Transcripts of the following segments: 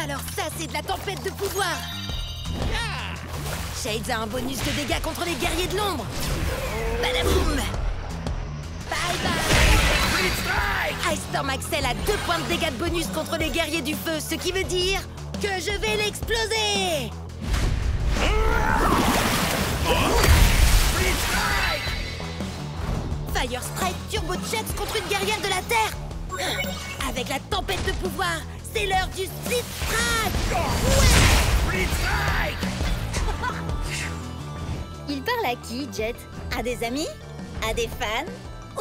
Alors ça, c'est de la tempête de pouvoir. Shades a un bonus de dégâts contre les guerriers de l'ombre. Badaboum. Bye bye. Ice Storm Axel a 2 points de dégâts de bonus contre les guerriers du feu, ce qui veut dire que je vais l'exploser. Fire Strike Turbo Chucks contre une guerrière de la Terre. Avec la tempête de pouvoir, c'est l'heure du Split Strike. Ouais. Split Strike. Il parle à qui, Jet? À des amis? À des fans?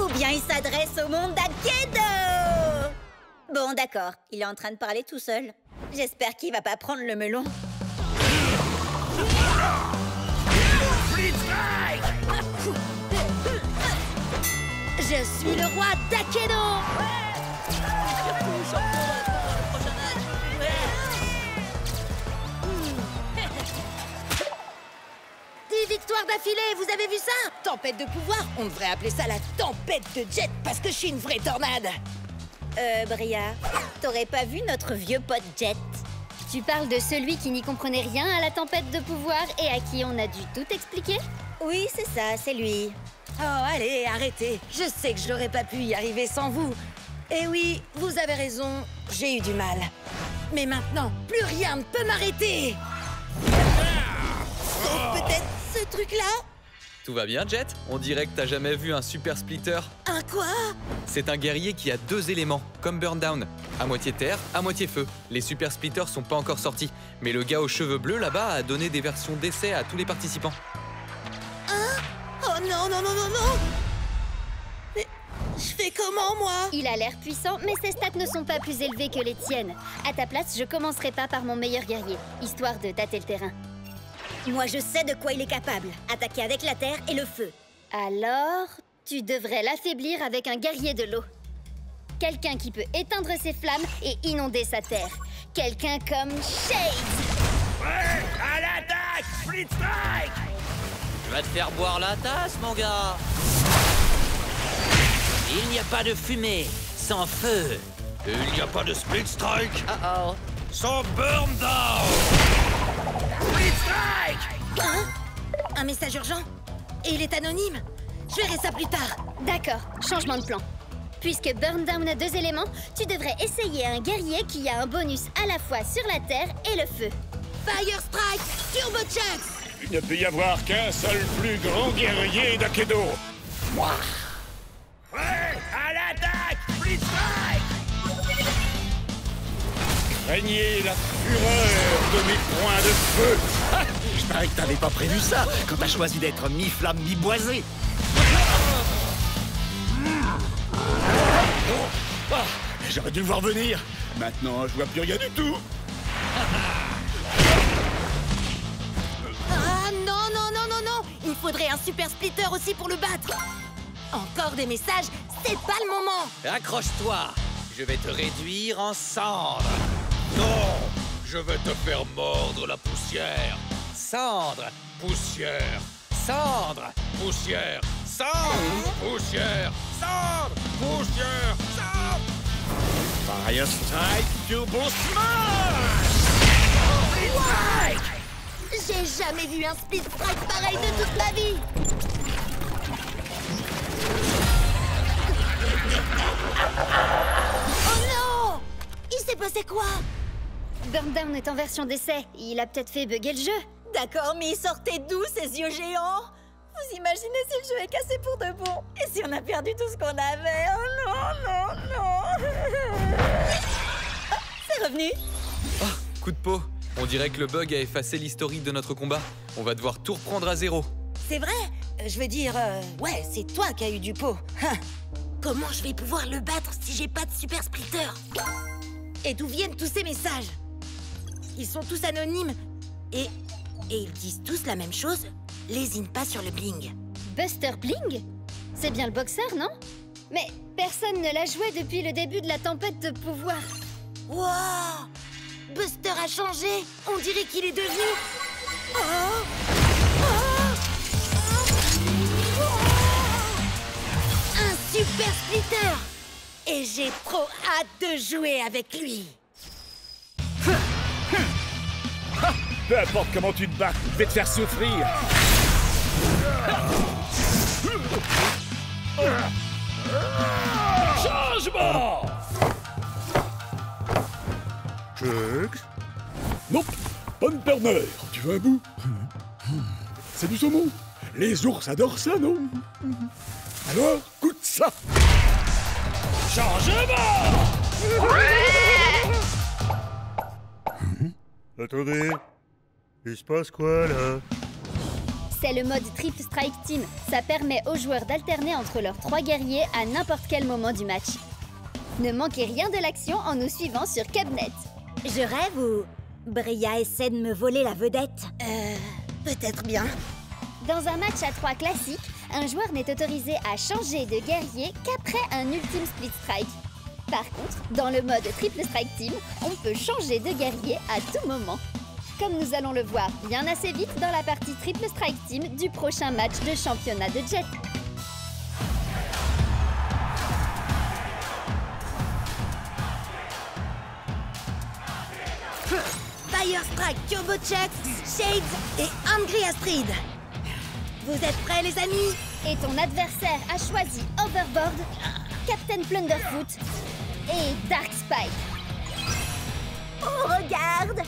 Ou bien il s'adresse au monde d'Akedo? Bon, d'accord, il est en train de parler tout seul. J'espère qu'il va pas prendre le melon. Je suis le roi d'Akedo. 10 victoires d'affilée, vous avez vu ça? Tempête de pouvoir, on devrait appeler ça la tempête de Jet parce que je suis une vraie tornade. Bria, t'aurais pas vu notre vieux pote Jet? Tu parles de celui qui n'y comprenait rien à la tempête de pouvoir et à qui on a dû tout expliquer? Oui, c'est ça, c'est lui. Oh, allez, arrêtez. Je sais que je n'aurais pas pu y arriver sans vous. Et oui, vous avez raison, j'ai eu du mal. Mais maintenant, plus rien ne peut m'arrêter. Sauf peut-être ce truc-là. Tout va bien, Jet? On dirait que t'as jamais vu un super splitter. Un quoi? C'est un guerrier qui a 2 éléments, comme Burndown. À moitié terre, à moitié feu. Les super splitters sont pas encore sortis. Mais le gars aux cheveux bleus là-bas a donné des versions d'essai à tous les participants. Hein? Oh non, non, non, non, non! Mais je fais comment, moi? Il a l'air puissant, mais ses stats ne sont pas plus élevées que les tiennes. À ta place, je commencerai pas par mon meilleur guerrier, histoire de tâter le terrain. Moi, je sais de quoi il est capable. Attaquer avec la terre et le feu. Alors, tu devrais l'affaiblir avec un guerrier de l'eau. Quelqu'un qui peut éteindre ses flammes et inonder sa terre. Quelqu'un comme Shades. Ouais, à l'attaque! Split Strike! Tu vas te faire boire la tasse, mon gars. Il n'y a pas de fumée sans feu. Il n'y a pas de Split Strike Oh. sans Burn Down! Split Strike! Hein? Un message urgent? Et il est anonyme? Je verrai ça plus tard. D'accord, changement de plan. Puisque Burndown a 2 éléments, tu devrais essayer un guerrier qui a un bonus à la fois sur la terre et le feu. Fire Strike Turbo Chucks! Il ne peut y avoir qu'un seul plus grand guerrier d'Akedo. Moi! Ouais, à l'attaque! Split Strike! Craignez la fureur de mes points de feu! Ah, je parie que t'avais pas prévu ça quand t'as choisi d'être mi-flamme, mi-boisé. Ah, j'aurais dû le voir venir. Maintenant, je vois plus rien du tout. Ah non, non, non, non, non! Il faudrait un super splitter aussi pour le battre! Encore des messages, c'est pas le moment! Accroche-toi. Je vais te réduire en cendres. Non! Je vais te faire mordre la poussière! Cendres, Poussière! cendres. Poussière! Cendre! Poussière! Cendre! Poussière! Cendre! Fire Strike Turbo Smash! Split Strike! J'ai jamais vu un split strike pareil de toute ma vie! Oh non! Il s'est passé quoi? Burndown est en version d'essai. Il a peut-être fait bugger le jeu. D'accord, mais il sortait d'où ces yeux géants? Vous imaginez si le jeu est cassé pour de bon? Et si on a perdu tout ce qu'on avait? Oh non, non, non! Ah, c'est revenu! Ah, coup de peau. On dirait que le bug a effacé l'historique de notre combat. On va devoir tout reprendre à zéro. C'est vrai? Je veux dire, ouais, c'est toi qui as eu du pot. Hein. Comment je vais pouvoir le battre si j'ai pas de super splitter? Et d'où viennent tous ces messages? Ils sont tous anonymes. Et ils disent tous la même chose. Lésine pas sur le bling. Buster Bling? C'est bien le boxeur, non? Mais personne ne l'a joué depuis le début de la tempête de pouvoir. Wow! Buster a changé. On dirait qu'il est devenu... Oh! Un super splitter! Et j'ai trop hâte de jouer avec lui. Peu importe comment tu te bats, je vais te faire souffrir. Changement! Chucks? Non, bonne père-mère. Tu veux un bout? C'est du saumon. Les ours adorent ça, non? Alors, goûte ça. Changement! Attendez. Il se passe quoi, là? C'est le mode Triple Strike Team. Ça permet aux joueurs d'alterner entre leurs 3 guerriers à n'importe quel moment du match. Ne manquez rien de l'action en nous suivant sur Cabnet. Je rêve ou Bria essaie de me voler la vedette? Peut-être bien. Dans un match à 3 classique, un joueur n'est autorisé à changer de guerrier qu'après un ultime split strike. Par contre, dans le mode Triple Strike Team, on peut changer de guerrier à tout moment. Comme nous allons le voir bien assez vite dans la partie Triple Strike Team du prochain match de championnat de Jet. Fire Strike, Turbo Chucks, Shades et Angry Astrid. Vous êtes prêts, les amis? Et ton adversaire a choisi Overboard, Captain Plunderfoot et Dark Spike. Oh, regarde!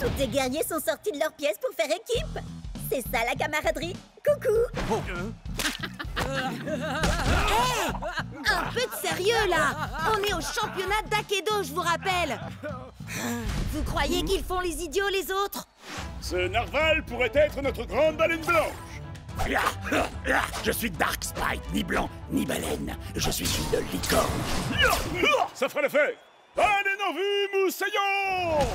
Tous tes guerriers sont sortis de leur pièce pour faire équipe. C'est ça la camaraderie. Coucou! Un peu de sérieux, là! On est au championnat d'Akedo, je vous rappelle! Vous croyez qu'ils font les idiots, les autres? Ce narval pourrait être notre grande baleine blanche. Je suis Dark Spike, ni blanc, ni baleine. Je suis une licorne. Ça fera l'affaire. Allez, non vu, moussaillon!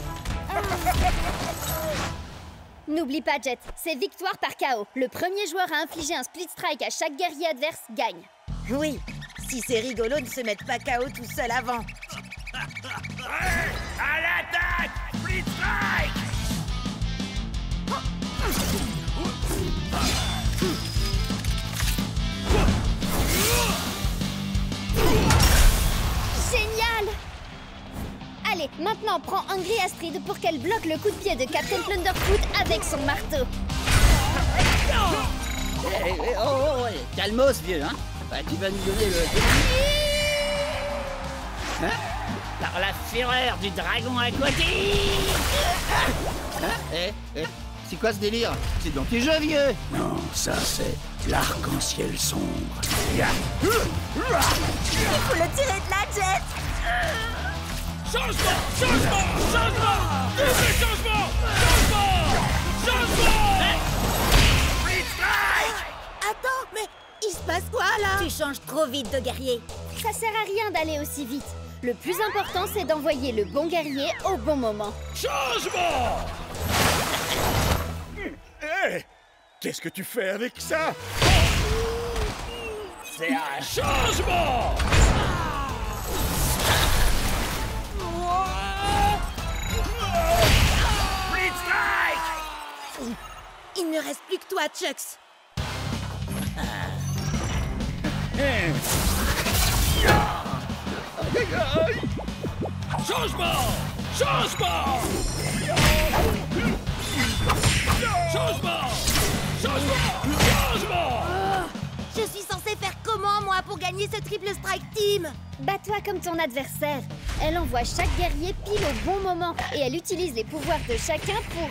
N'oublie pas, Jet, c'est victoire par KO. Le premier joueur à infliger un split strike à chaque guerrier adverse gagne. Oui, si c'est rigolo de se mettre pas KO tout seul avant. À l'attaque! Split strike! Génial! Allez, maintenant prends Angry Astrid pour qu'elle bloque le coup de pied de Captain Plunderfoot avec son marteau. Calmos, vieux, hein? Bah, tu vas nous donner le... Hein? Par la fureur du dragon aquatique! C'est quoi ce délire? C'est dans tes jeux, vieux! Non, ça c'est l'arc-en-ciel sombre. Il faut le tirer de la Jet! Changement! Changement! Changement! Double changement! Changement! Changement! Split strike! Attends, mais il se passe quoi, là? Tu changes trop vite de guerrier. Ça sert à rien d'aller aussi vite. Le plus important, c'est d'envoyer le bon guerrier au bon moment. Changement! Hé! Qu'est-ce que tu fais avec ça? C'est un changement! Split strike! Il ne reste plus que toi, Chucks. Changement! Changement! Changement! Changement! Changement! Je suis censée faire comment, moi, pour gagner ce Triple Strike Team? Bats-toi comme ton adversaire. Elle envoie chaque guerrier pile au bon moment et elle utilise les pouvoirs de chacun pour,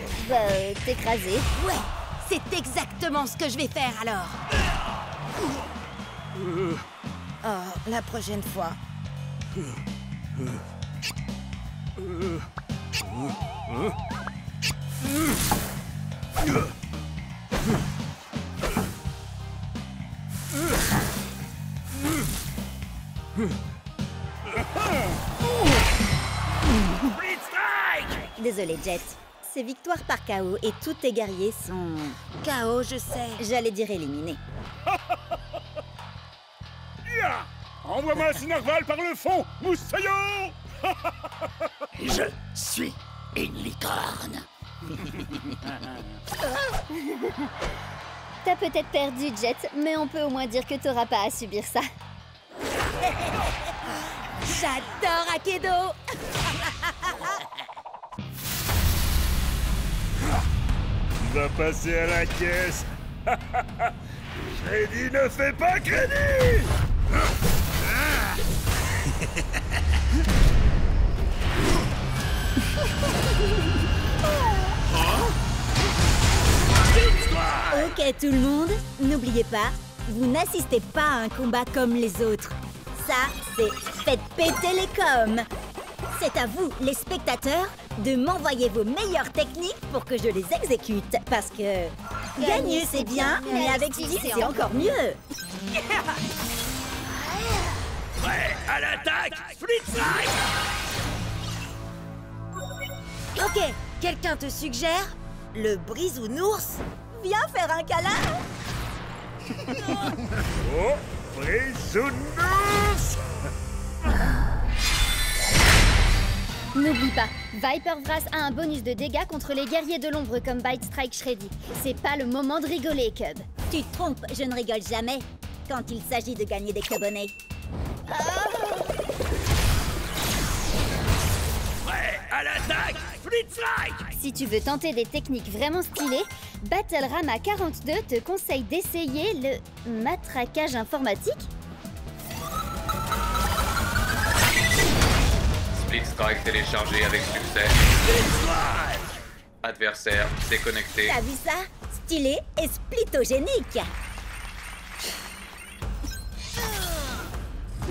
t'écraser. Ouais, c'est exactement ce que je vais faire, alors. Oh, la prochaine fois. Split strike! Désolé, Jet. C'est victoire par KO et tous tes guerriers sont... KO, je sais. J'allais dire éliminés. Ya! Envoie-moi ce narval par le fond, moussaillon! Je suis une licorne. T'as peut-être perdu, Jet, mais on peut au moins dire que t'auras pas à subir ça. J'adore Akedo. va passer à la caisse. Shreddy ne fait pas crédit. Ok tout le monde, n'oubliez pas, vous n'assistez pas à un combat comme les autres. Ça, c'est faites péter les coms. C'est à vous, les spectateurs, de m'envoyer vos meilleures techniques pour que je les exécute. Parce que gagner c'est bien, mais avec style c'est encore mieux. Prêt à l'attaque, Split Strike. Ok, quelqu'un te suggère le brisounours? Viens faire un câlin. Oh, Brisounours. N'oublie pas, Viper Vrass a un bonus de dégâts contre les guerriers de l'ombre comme Bite Strike Shreddy. C'est pas le moment de rigoler, Cub. Tu te trompes, je ne rigole jamais quand il s'agit de gagner des cubonnets. Prêt à l'attaque, Split Strike. Si tu veux tenter des techniques vraiment stylées, Battle-Rama 42 te conseille d'essayer le matraquage informatique. Split Strike téléchargé avec succès. Adversaire déconnecté. T'as vu ça? Stylé et splitogénique.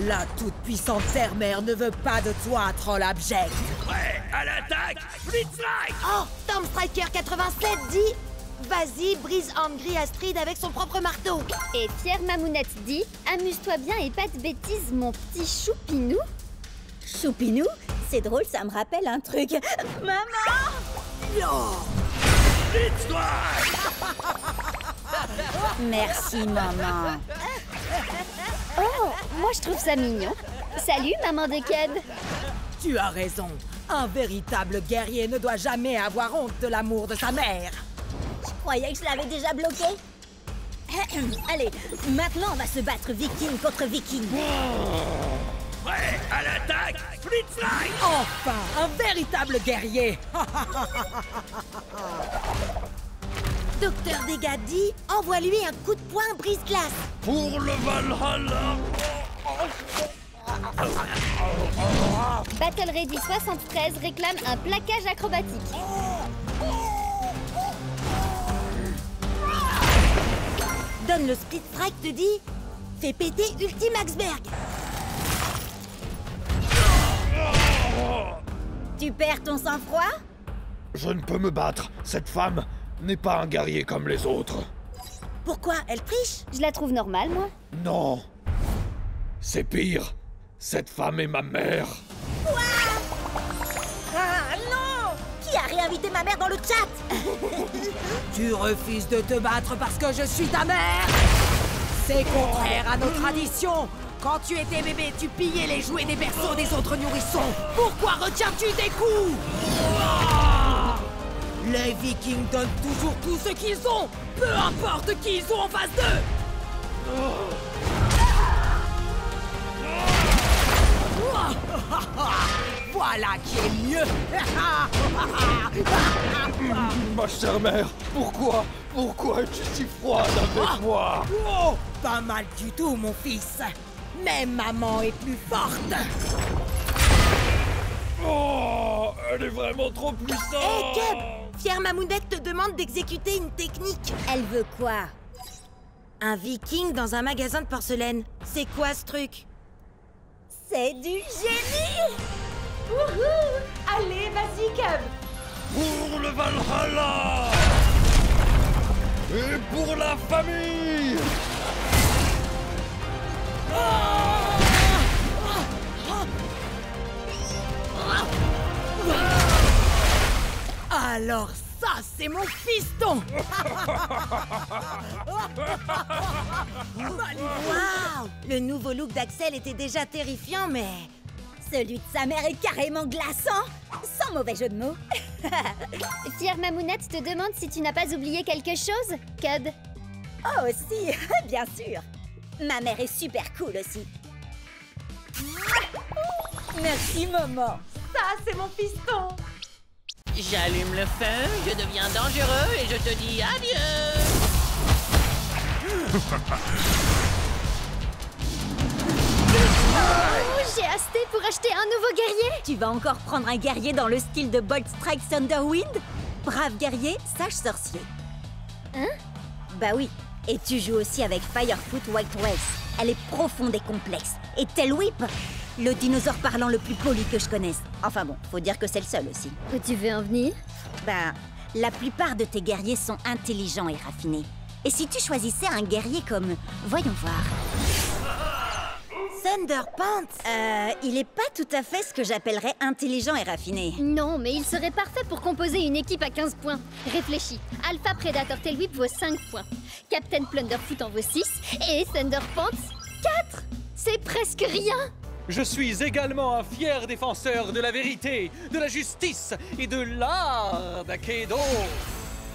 La toute-puissante Terre-Mère ne veut pas de toi, troll abject. Prêt à l'attaque, Split Strike. Oh, Storm Striker 87 dit « Vas-y, brise Angry Astrid avec son propre marteau !» Et Pierre Mamounette dit « Amuse-toi bien et pas de bêtises, mon petit choupinou !» Choupinou? C'est drôle, ça me rappelle un truc. Maman! Split Strike. Merci, maman. Oh, moi je trouve ça mignon. Salut, maman de Cub. Tu as raison. Un véritable guerrier ne doit jamais avoir honte de l'amour de sa mère. Je croyais que je l'avais déjà bloqué. Allez, maintenant on va se battre viking contre viking. Prêt à l'attaque, Split Strike. Enfin, un véritable guerrier. Docteur Dégâts dit « Envoie-lui un coup de poing brise-glace !» Pour le Valhalla. Battle Ready 73 réclame un plaquage acrobatique. Donne le Split Strike te dit « Fais péter Ultimaxberg !» Tu perds ton sang-froid? Je ne peux me battre. Cette femme n'est pas un guerrier comme les autres. Pourquoi? Elle triche? Je la trouve normale, moi. Non. C'est pire. Cette femme est ma mère. Ah non! Qui a réinvité ma mère dans le chat? Tu refuses de te battre parce que je suis ta mère? C'est contraire à nos traditions. Quand tu étais bébé, tu pillais les jouets des berceaux des autres nourrissons. Pourquoi retiens-tu des coups? Les Vikings donnent toujours tout ce qu'ils ont, peu importe qui ils ont en face d'eux. Voilà qui est mieux. Ma chère mère, pourquoi es-tu si froide avec moi? Oh, pas mal du tout, mon fils. Mais maman est plus forte. Oh, elle est vraiment trop puissante. Hé, Cub, Fière Mamounette te demande d'exécuter une technique. Elle veut quoi? Un viking dans un magasin de porcelaine. C'est quoi ce truc? C'est du génie! Wouhou! Allez, vas-y, Cub. Pour le Valhalla. Et pour la famille. Alors ça, c'est mon fiston. Waouh! Le nouveau look d'Axel était déjà terrifiant, mais... Celui de sa mère est carrément glaçant, sans mauvais jeu de mots. Fière Mamounette te demande si tu n'as pas oublié quelque chose, Cub. Oh, si, bien sûr. Ma mère est super cool aussi. Merci, maman. Ça, c'est mon fiston. J'allume le feu, je deviens dangereux et je te dis adieu. Oh, j'ai hasté pour acheter un nouveau guerrier. Tu vas encore prendre un guerrier dans le style de Bolt Strike Thunderwind? Brave guerrier, sage sorcier. Hein? Bah oui. Et tu joues aussi avec Firefoot White Whales. Elle est profonde et complexe. Et Tail Whip, le dinosaure parlant le plus poli que je connaisse. Enfin bon, faut dire que c'est le seul aussi. Où tu veux en venir? Bah, la plupart de tes guerriers sont intelligents et raffinés. Et si tu choisissais un guerrier comme... Voyons voir... Thunderpants, il est pas tout à fait ce que j'appellerais intelligent et raffiné. Non, mais il serait parfait pour composer une équipe à 15 points. Réfléchis, Alpha Predator Tail Whip vaut 5 points, Captain Plunderfoot en vaut 6, et Thunderpants 4. C'est presque rien. Je suis également un fier défenseur de la vérité, de la justice et de l'art d'Akedo.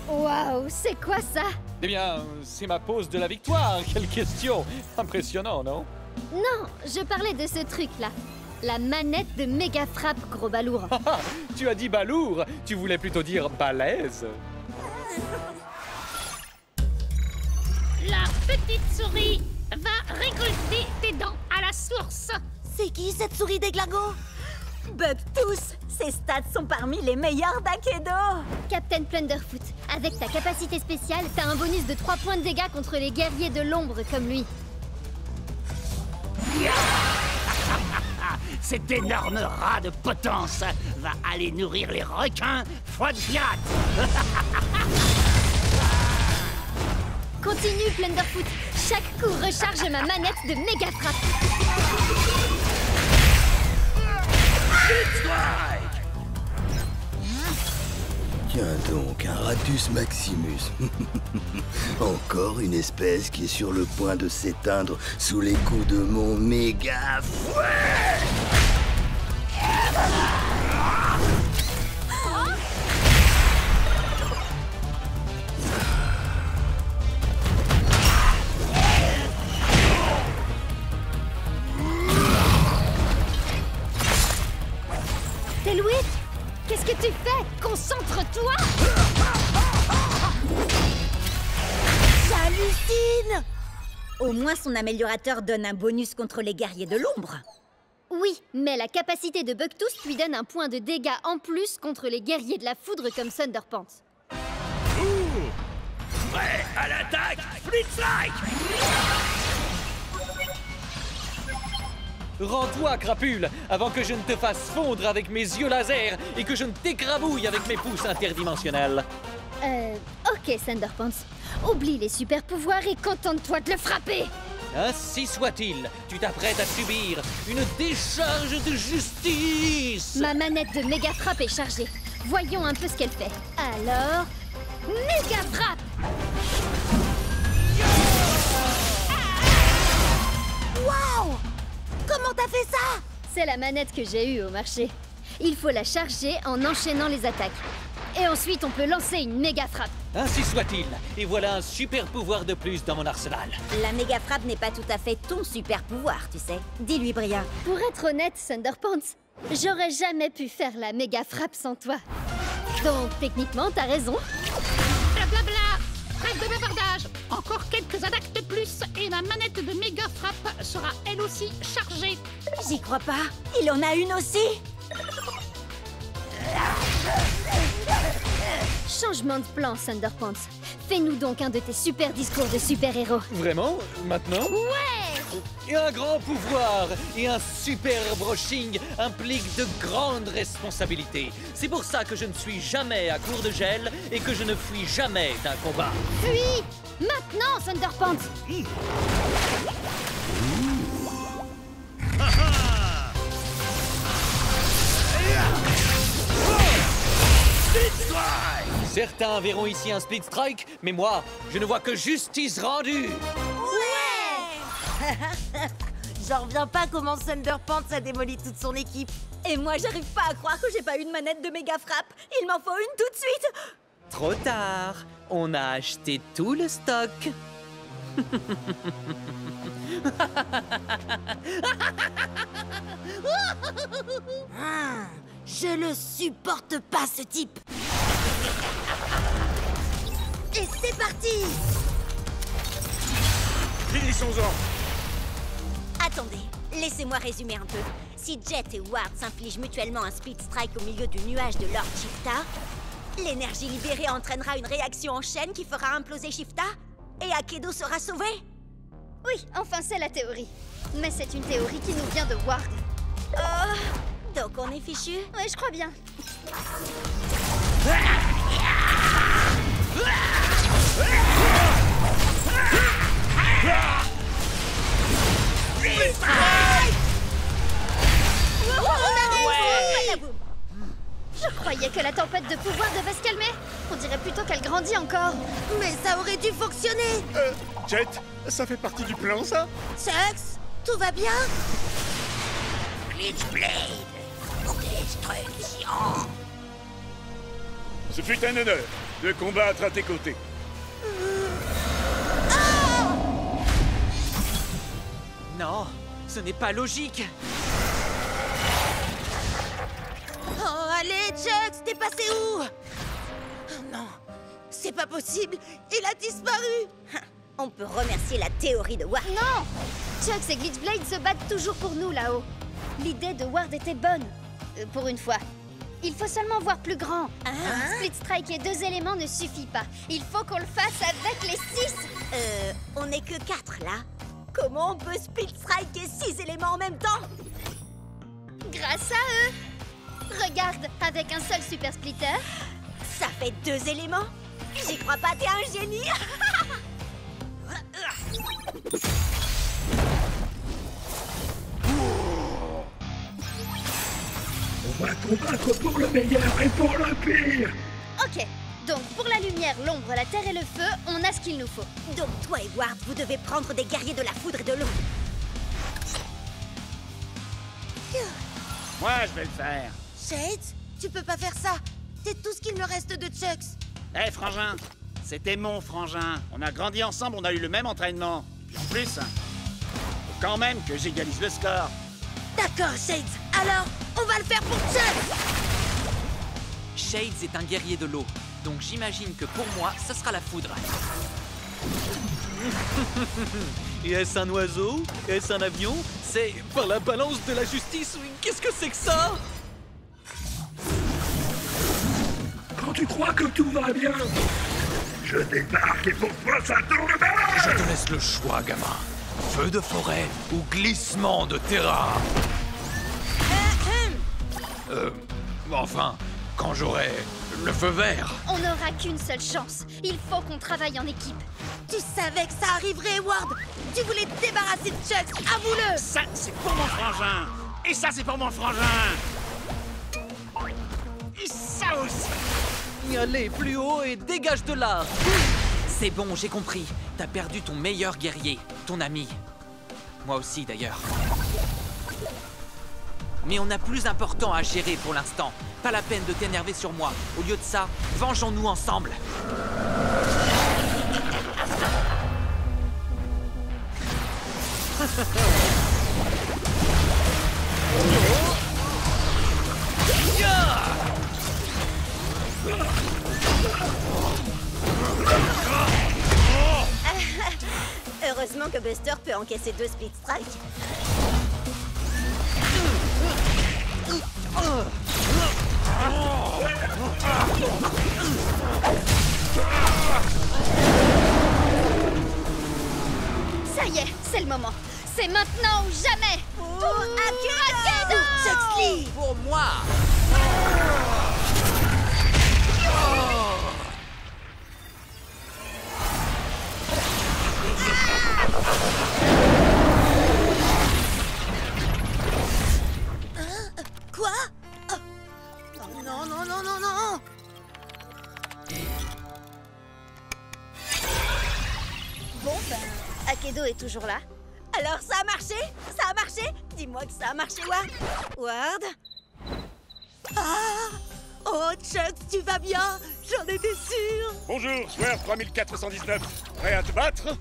Waouh, c'est quoi ça? Eh bien, c'est ma pose de la victoire. Quelle question! Impressionnant, non? Non, je parlais de ce truc-là. La manette de méga frappe, gros balourd. Tu as dit balourd, tu voulais plutôt dire balèze. La petite souris va récolter tes dents à la source. C'est qui cette souris déglingo? Bugtooth, ses stats sont parmi les meilleurs d'Akedo. Captain Plunderfoot, avec ta capacité spéciale, t'as un bonus de 3 points de dégâts contre les guerriers de l'ombre comme lui. Cet énorme rat de potence va aller nourrir les requins foie de pirate. Continue, Plunderfoot. Chaque coup recharge ma manette de méga frappe. Tiens donc, un Ratus Maximus. Encore une espèce qui est sur le point de s'éteindre sous les coups de mon méga fouet. Tail Whip, qu'est-ce que tu fais? Concentre-toi! J'hallucine! Au moins son améliorateur donne un bonus contre les guerriers de l'ombre. Oui, mais la capacité de Bugtooth lui donne un point de dégâts en plus contre les guerriers de la foudre comme Thunderpants. Prêt à l'attaque, Flitzlike! Rends-toi, crapule, avant que je ne te fasse fondre avec mes yeux laser et que je ne t'écrabouille avec mes pouces interdimensionnels. Ok, Thunderpants. Oublie les super pouvoirs et contente-toi de le frapper! Ainsi soit-il, tu t'apprêtes à subir une décharge de justice. Ma manette de méga frappe est chargée. Voyons un peu ce qu'elle fait. Alors... méga frappe! Waouh! Comment t'as fait ça? C'est la manette que j'ai eue au marché. Il faut la charger en enchaînant les attaques. Et ensuite, on peut lancer une méga frappe. Ainsi soit-il, et voilà un super pouvoir de plus dans mon arsenal. La méga frappe n'est pas tout à fait ton super pouvoir, tu sais. Dis-lui, Bria. Pour être honnête, Thunderpants, j'aurais jamais pu faire la méga frappe sans toi. Donc, techniquement, t'as raison. Blablabla. Trêve de bavardage. Encore quelques attaques de plus et ma manette de méga frappe sera elle aussi chargée. J'y crois pas. Il en a une aussi. Changement de plan, Thunderpants. Fais-nous donc un de tes super discours de super-héros. Vraiment? Maintenant? Ouais! Et un grand pouvoir et un super brushing impliquent de grandes responsabilités. C'est pour ça que je ne suis jamais à court de gel et que je ne fuis jamais d'un combat. Fuis! Maintenant, Thunderpants! Certains verront ici un split strike, mais moi, je ne vois que justice rendue. Ouais! J'en reviens pas comment Thunderpants a démoli toute son équipe. Et moi, j'arrive pas à croire que j'ai pas une manette de méga frappe. Il m'en faut une tout de suite. Trop tard, on a acheté tout le stock. Je le supporte pas, ce type. Et c'est parti! Finissons-en. Attendez, laissez-moi résumer un peu. Si Jet et Ward s'infligent mutuellement un Split Strike au milieu du nuage de Lord Shifta, l'énergie libérée entraînera une réaction en chaîne qui fera imploser Shifta et Akedo sera sauvé. Oui, enfin c'est la théorie. Mais c'est une théorie qui nous vient de Ward. Oh, donc on est fichu? Ouais, je crois bien. Je croyais que la tempête de pouvoir devait se calmer. On dirait plutôt qu'elle grandit encore. Mais ça aurait dû fonctionner! Jet, ça fait partie du plan, ça? Sux, tout va bien? Glitchblade pour destruction. Ce fut un honneur de combattre à tes côtés. Non, ce n'est pas logique. Oh, allez, Chuck, t'es passé où? Oh non, c'est pas possible, il a disparu! On peut remercier la théorie de Ward. Non! Chucks et Glitchblade se battent toujours pour nous là-haut. L'idée de Ward était bonne. Pour une fois. Il faut seulement voir plus grand. Un Split Strike et 2 éléments ne suffit pas. Il faut qu'on le fasse avec les 6. On n'est que 4 là. Comment on peut Split Strike et 6 éléments en même temps? Grâce à eux. Regarde, avec un seul Super Splitter. Ça fait 2 éléments? J'y crois pas, t'es un génie. On va combattre pour le meilleur et pour le pire. Ok, donc pour la lumière, l'ombre, la terre et le feu, on a ce qu'il nous faut. Donc toi et Ward, vous devez prendre des guerriers de la foudre et de l'eau. Moi, je vais le faire. Shades, tu peux pas faire ça. C'est tout ce qu'il me reste de Chucks. Hé, frangin, c'était mon frangin. On a grandi ensemble, on a eu le même entraînement. En plus, faut quand même que j'égalise le score. D'accord, Shades. Alors, on va le faire pour Chucks. Shades est un guerrier de l'eau, donc j'imagine que pour moi, ce sera la foudre. Et est-ce un oiseau? Est-ce un avion? C'est par la balance de la justice? Qu'est-ce que c'est que ça? Quand tu crois que tout va bien, je débarque et pour toi ça tourne mal. Je te laisse le choix, gamin. Feu de forêt ou glissement de terrain. Enfin, quand j'aurai le feu vert. On n'aura qu'une seule chance. Il faut qu'on travaille en équipe. Tu savais que ça arriverait, Ward. Tu voulais te débarrasser de Chucks. Avoue-le. Ça, c'est pour mon frangin. Et ça, c'est pour mon frangin. Et ça aussi. Allez, plus haut et dégage de là. C'est bon, j'ai compris. T'as perdu ton meilleur guerrier, ton ami. Moi aussi, d'ailleurs. Mais on a plus important à gérer pour l'instant. Pas la peine de t'énerver sur moi. Au lieu de ça, vengeons-nous ensemble. Heureusement que Buster peut encaisser 2 Split Strike. Ça y est, c'est le moment. C'est maintenant ou jamais. Pour Akedo! Chucks Lee. Pour moi. Quoi? Oh. Non, non, non, non, non. Bon, ben, Akedo est toujours là. Alors ça a marché? Ça a marché? Dis-moi que ça a marché, Ward. Ward? Ah! Oh, Chucks, tu vas bien? J'en étais sûre. Bonjour, joueur 3419. Prêt à te battre?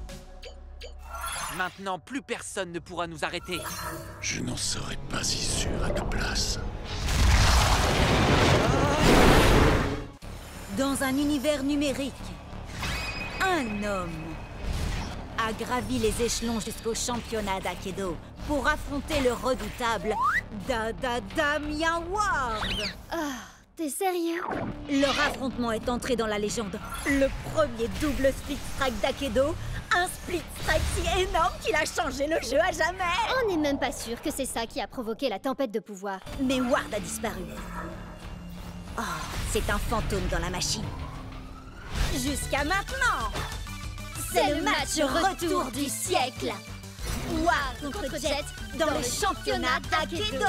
Maintenant, plus personne ne pourra nous arrêter. Je n'en serais pas si sûr à ta place. Dans un univers numérique, un homme a gravi les échelons jusqu'au championnat d'Aikido pour affronter le redoutable Damien Ward. Ah, t'es sérieux? Leur affrontement est entré dans la légende. Le premier double split strike d'Aikido, un split strike si énorme qu'il a changé le jeu à jamais. On n'est même pas sûr que c'est ça qui a provoqué la tempête de pouvoir. Mais Ward a disparu. Oh, c'est un fantôme dans la machine. Jusqu'à maintenant. C'est le match retour du siècle. Ward contre Jet dans le championnat d'Aikido.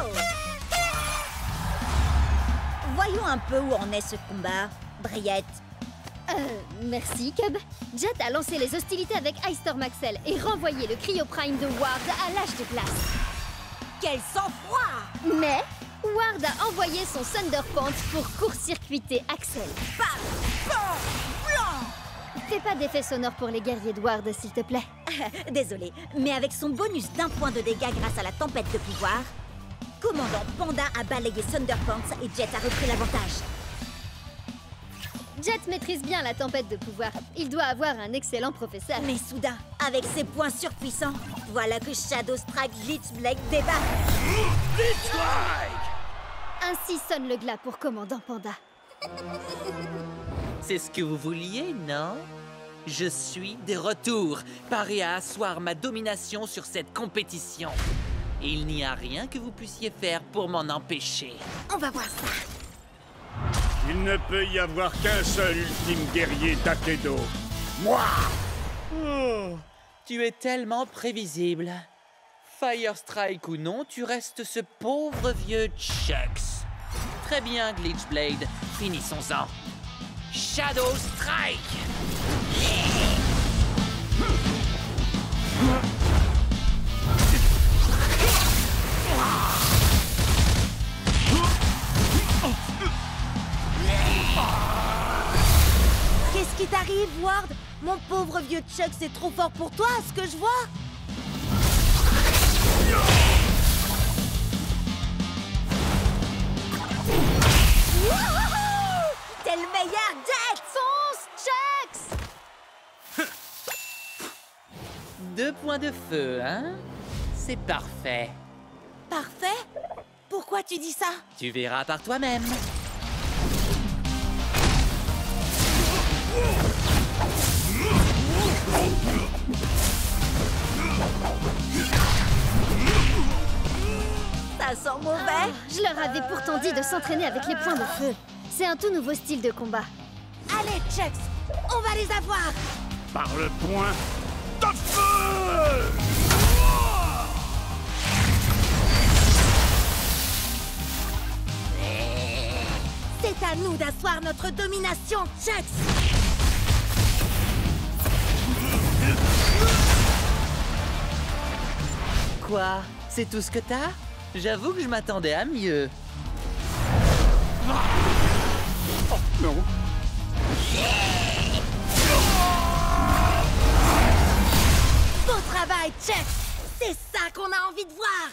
Voyons un peu où en est ce combat, Briette. Merci, Cub. Jet a lancé les hostilités avec Ice Storm Axel et renvoyé le Cryo Prime de Ward à l'âge de glace. Quel sang-froid! Mais Ward a envoyé son Thunder Pants pour court-circuiter Axel. Fais pas d'effet sonore pour les guerriers de Ward, s'il te plaît. Désolé, mais avec son bonus d'1 point de dégâts grâce à la tempête de pouvoir, Commandant Panda a balayé Thunder Pants et Jet a repris l'avantage. Jet maîtrise bien la tempête de pouvoir. Il doit avoir un excellent professeur. Mais soudain, avec ses points surpuissants, voilà que Shadow Strike Glitch Blade débarque. Glitch Strike! Ainsi sonne le glas pour Commandant Panda. C'est ce que vous vouliez, non? Je suis de retour, paré à asseoir ma domination sur cette compétition. Il n'y a rien que vous puissiez faire pour m'en empêcher. On va voir ça. Il ne peut y avoir qu'un seul ultime guerrier d'Aikido. Moi! Oh, tu es tellement prévisible. Fire Strike ou non, tu restes ce pauvre vieux Chucks. Très bien, Glitchblade. Finissons-en. Shadow Strike! Qu'est-ce qui t'arrive, Ward? Mon pauvre vieux Chuck, c'est trop fort pour toi, ce que je vois. Wouhou! T'es le meilleur, Jet! Fonce, Chucks! 2 points de feu, hein? C'est parfait. Parfait? Pourquoi tu dis ça? Tu verras par toi-même. Ça sent mauvais. Je leur avais pourtant dit de s'entraîner avec les points de feu. C'est un tout nouveau style de combat. Allez, Chucks, on va les avoir. Par le point de feu! C'est à nous d'asseoir notre domination, Chucks. Quoi? C'est tout ce que t'as? J'avoue que je m'attendais à mieux. Oh, non. Bon travail, Chucks. C'est ça qu'on a envie de voir.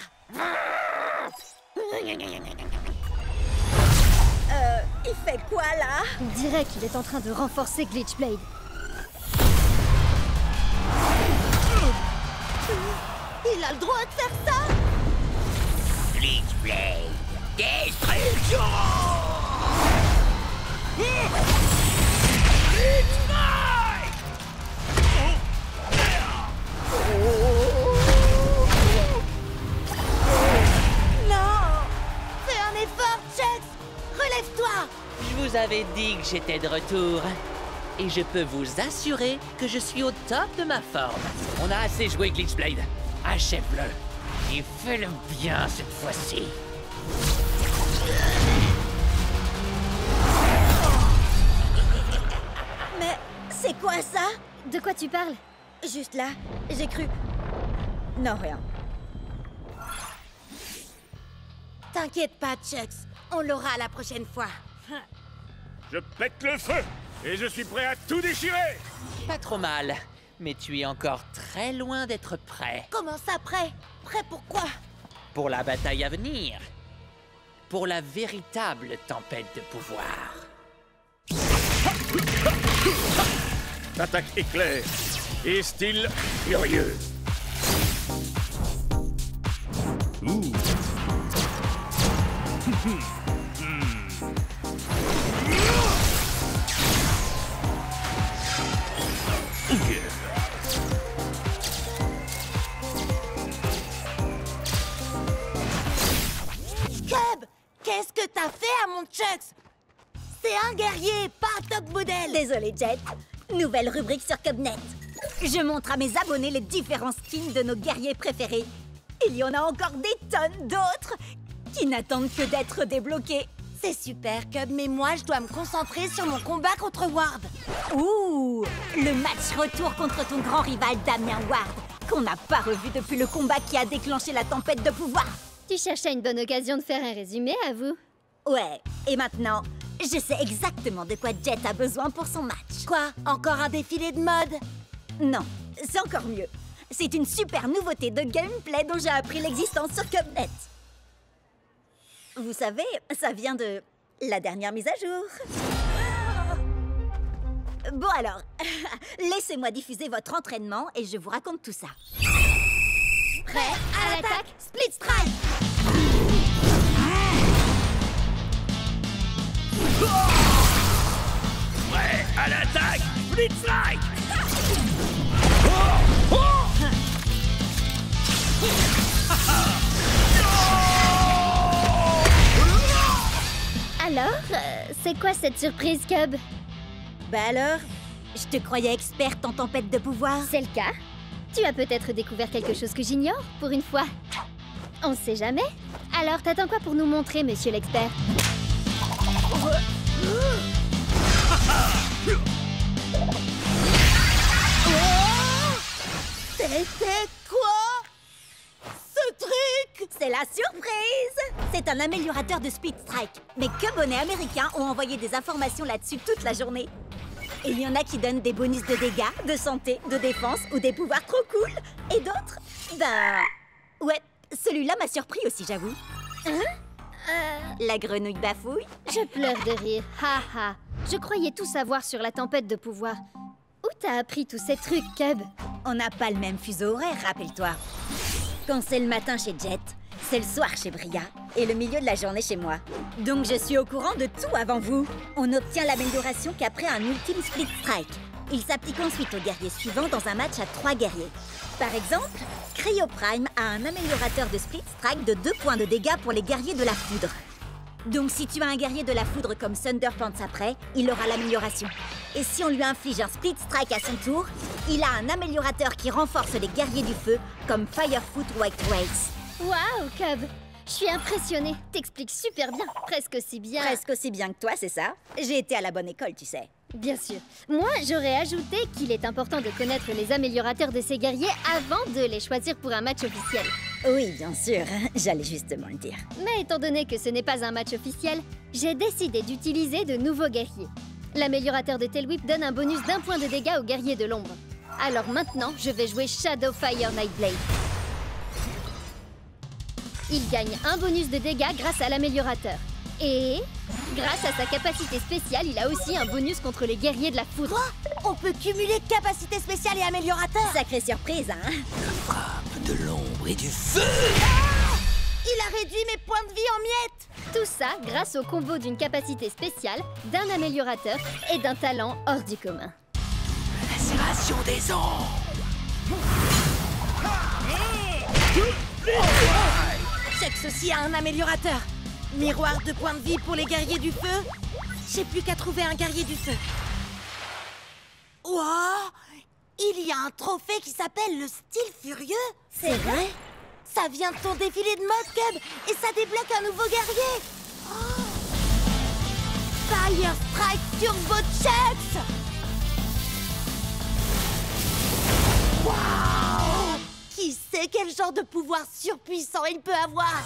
Il fait quoi, là? On dirait qu'il est en train de renforcer Glitchblade. Il a le droit de faire ça? Glitchblade, destruction! Non! Fais un effort, Chucks! Relève-toi! Je vous avais dit que j'étais de retour. Et je peux vous assurer que je suis au top de ma forme. On a assez joué, Glitchblade. Achève-le. Et fais-le bien cette fois-ci. Mais c'est quoi ça? De quoi tu parles? Juste là, j'ai cru... Non, rien. T'inquiète pas, Chucks. On l'aura la prochaine fois. Je pète le feu et je suis prêt à tout déchirer. Pas trop mal. Mais tu es encore très loin d'être prêt. Comment ça, prêt? Prêt pour quoi? Pour la bataille à venir. pour la véritable tempête de pouvoir. Attaque éclair et style furieux. Cub, qu'est-ce que t'as fait à mon Chucks? C'est un guerrier, pas un top modèle. Désolé, Jet. Nouvelle rubrique sur Cubnet. Je montre à mes abonnés les différents skins de nos guerriers préférés. Il y en a encore des tonnes d'autres qui n'attendent que d'être débloqués. C'est super, Cub, mais moi, je dois me concentrer sur mon combat contre Ward. Ouh, le match retour contre ton grand rival Damien Ward, qu'on n'a pas revu depuis le combat qui a déclenché la tempête de pouvoir. Tu cherchais une bonne occasion de faire un résumé, à vous? Ouais, et maintenant, je sais exactement de quoi Jet a besoin pour son match. Quoi? Encore un défilé de mode? Non, c'est encore mieux. C'est une super nouveauté de gameplay dont j'ai appris l'existence sur Cubnet. Vous savez, ça vient de la dernière mise à jour. Bon alors, laissez-moi diffuser votre entraînement et je vous raconte tout ça. Prêt à l'attaque, Split Strike! Prêt à l'attaque, Split Strike. Alors, c'est quoi cette surprise, Cub? Bah alors, je te croyais experte en tempête de pouvoir. C'est le cas? Tu as peut-être découvert quelque chose que j'ignore, pour une fois. On sait jamais. Alors, t'attends quoi pour nous montrer, monsieur l'expert? C'était quoi? Ce truc? C'est la surprise! C'est un améliorateur de Speed Strike. Mes Cubonnets américains ont envoyé des informations là-dessus toute la journée. Et il y en a qui donnent des bonus de dégâts, de santé, de défense ou des pouvoirs trop cool. Et d'autres, ben... ouais, celui-là m'a surpris aussi, j'avoue. Hein? La grenouille bafouille. Je pleure de rire. Ha ha. Je croyais tout savoir sur la tempête de pouvoir. Où t'as appris tous ces trucs, Cub? On n'a pas le même fuseau horaire, rappelle-toi. Quand c'est le matin chez Jet, c'est le soir chez Bria et le milieu de la journée chez moi. Donc je suis au courant de tout avant vous. On obtient l'amélioration qu'après un ultime Split Strike. Il s'applique ensuite aux guerriers suivants dans un match à 3 guerriers. Par exemple, Cryo Prime a un améliorateur de Split Strike de 2 points de dégâts pour les guerriers de la foudre. Donc si tu as un guerrier de la foudre comme Thunderpants après, il aura l'amélioration. Et si on lui inflige un Split Strike à son tour, il a un améliorateur qui renforce les guerriers du feu comme Firefoot White Race. Waouh, Cub! Je suis impressionnée. T'expliques super bien. Presque aussi bien. Presque aussi bien que toi, c'est ça? J'ai été à la bonne école, tu sais. Bien sûr. Moi, j'aurais ajouté qu'il est important de connaître les améliorateurs de ces guerriers avant de les choisir pour un match officiel. Oui, bien sûr. J'allais justement le dire. Mais étant donné que ce n'est pas un match officiel, j'ai décidé d'utiliser de nouveaux guerriers. L'améliorateur de Tailwhip donne un bonus d'1 point de dégâts aux guerriers de l'ombre. Alors maintenant, je vais jouer Shadow Fire Nightblade. Il gagne un bonus de dégâts grâce à l'améliorateur. Et, grâce à sa capacité spéciale, il a aussi un bonus contre les guerriers de la foudre. Quoi? On peut cumuler capacité spéciale et améliorateur? Sacrée surprise, hein? Frappe de l'ombre et du feu! Ah! Il a réduit mes points de vie en miettes! Tout ça grâce au combo d'une capacité spéciale, d'un améliorateur et d'un talent hors du commun. Lacération des ombres. Check ceci a un améliorateur. Miroir de points de vie pour les guerriers du feu. J'ai plus qu'à trouver un guerrier du feu. Wow! Il y a un trophée qui s'appelle le style furieux. C'est vrai? Ça vient de ton défilé de mode, Cub, et ça débloque un nouveau guerrier. Oh! Fire Strike Turbo Chucks! Waouh! Qui sait quel genre de pouvoir surpuissant il peut avoir?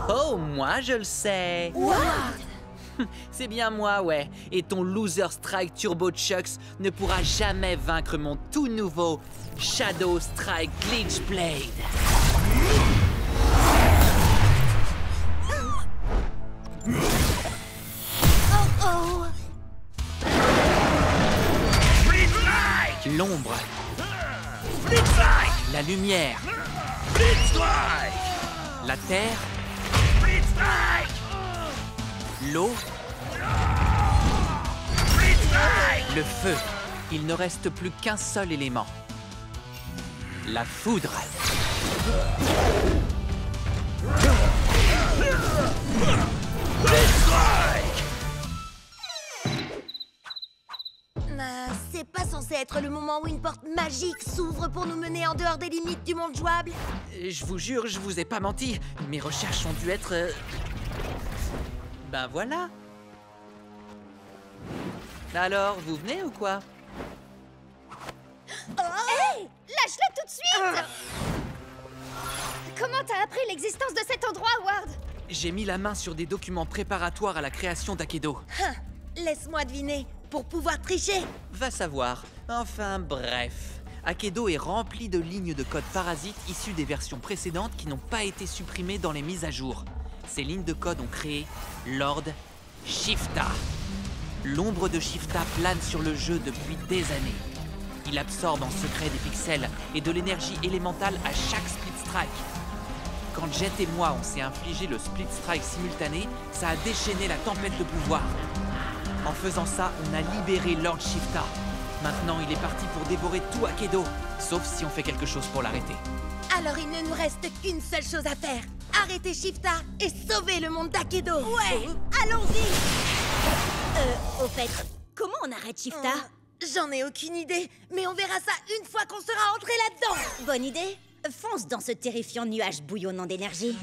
Oh, moi je le sais. What? C'est bien moi, ouais. Et ton Loser Strike Turbo Chucks ne pourra jamais vaincre mon tout nouveau Shadow Strike Glitch Blade. Oh. Split Strike! L'ombre, Split Strike! la lumière, Split Strike! la terre, Split Strike! l'eau, Split Strike! le feu. Il ne reste plus qu'un seul élément. La foudre. Split Strike! C'est pas censé être le moment où une porte magique s'ouvre pour nous mener en dehors des limites du monde jouable? Je vous jure, je vous ai pas menti. Mes recherches ont dû être... Ben voilà. Alors, vous venez ou quoi? Hey! Lâche-le tout de suite! Comment t'as appris l'existence de cet endroit, Ward? J'ai mis la main sur des documents préparatoires à la création d'Akedo. Laisse-moi deviner, pour pouvoir tricher. Va savoir. Enfin, bref. Akedo est rempli de lignes de code parasites issues des versions précédentes qui n'ont pas été supprimées dans les mises à jour. Ces lignes de code ont créé Lord Shifta. L'ombre de Shifta plane sur le jeu depuis des années. Il absorbe en secret des pixels et de l'énergie élémentale à chaque Split Strike. Quand Jet et moi on s'est infligé le Split Strike simultané, ça a déchaîné la tempête de pouvoir. En faisant ça, on a libéré Lord Shifta. Maintenant, il est parti pour dévorer tout Akedo, sauf si on fait quelque chose pour l'arrêter. Alors il ne nous reste qu'une seule chose à faire. Arrêter Shifta et sauver le monde d'Akedo. Ouais, allons-y. Au fait, comment on arrête Shifta? J'en ai aucune idée, mais on verra ça une fois qu'on sera entré là-dedans. Bonne idée. Fonce dans ce terrifiant nuage bouillonnant d'énergie.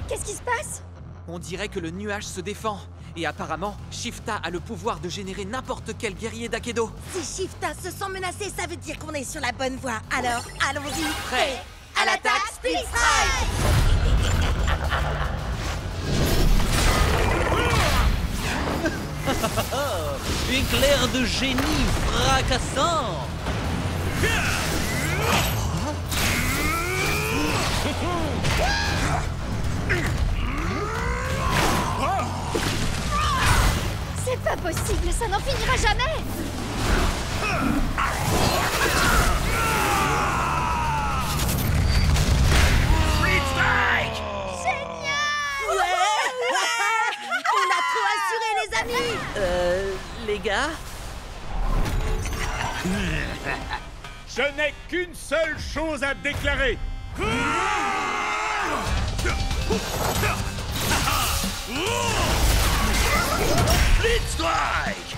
Qu'est-ce qui se passe? On dirait que le nuage se défend. Et apparemment, Shifta a le pouvoir de générer n'importe quel guerrier d'Akedo. Si Shifta se sent menacé, ça veut dire qu'on est sur la bonne voie. Alors, allons-y. Prêt. À l'attaque, Split Strike! Éclair de génie fracassant. C'est pas possible, ça n'en finira jamais! Split Strike! Génial! On a trop assuré, les amis! Les gars? Je n'ai qu'une seule chose à déclarer. Split Strike!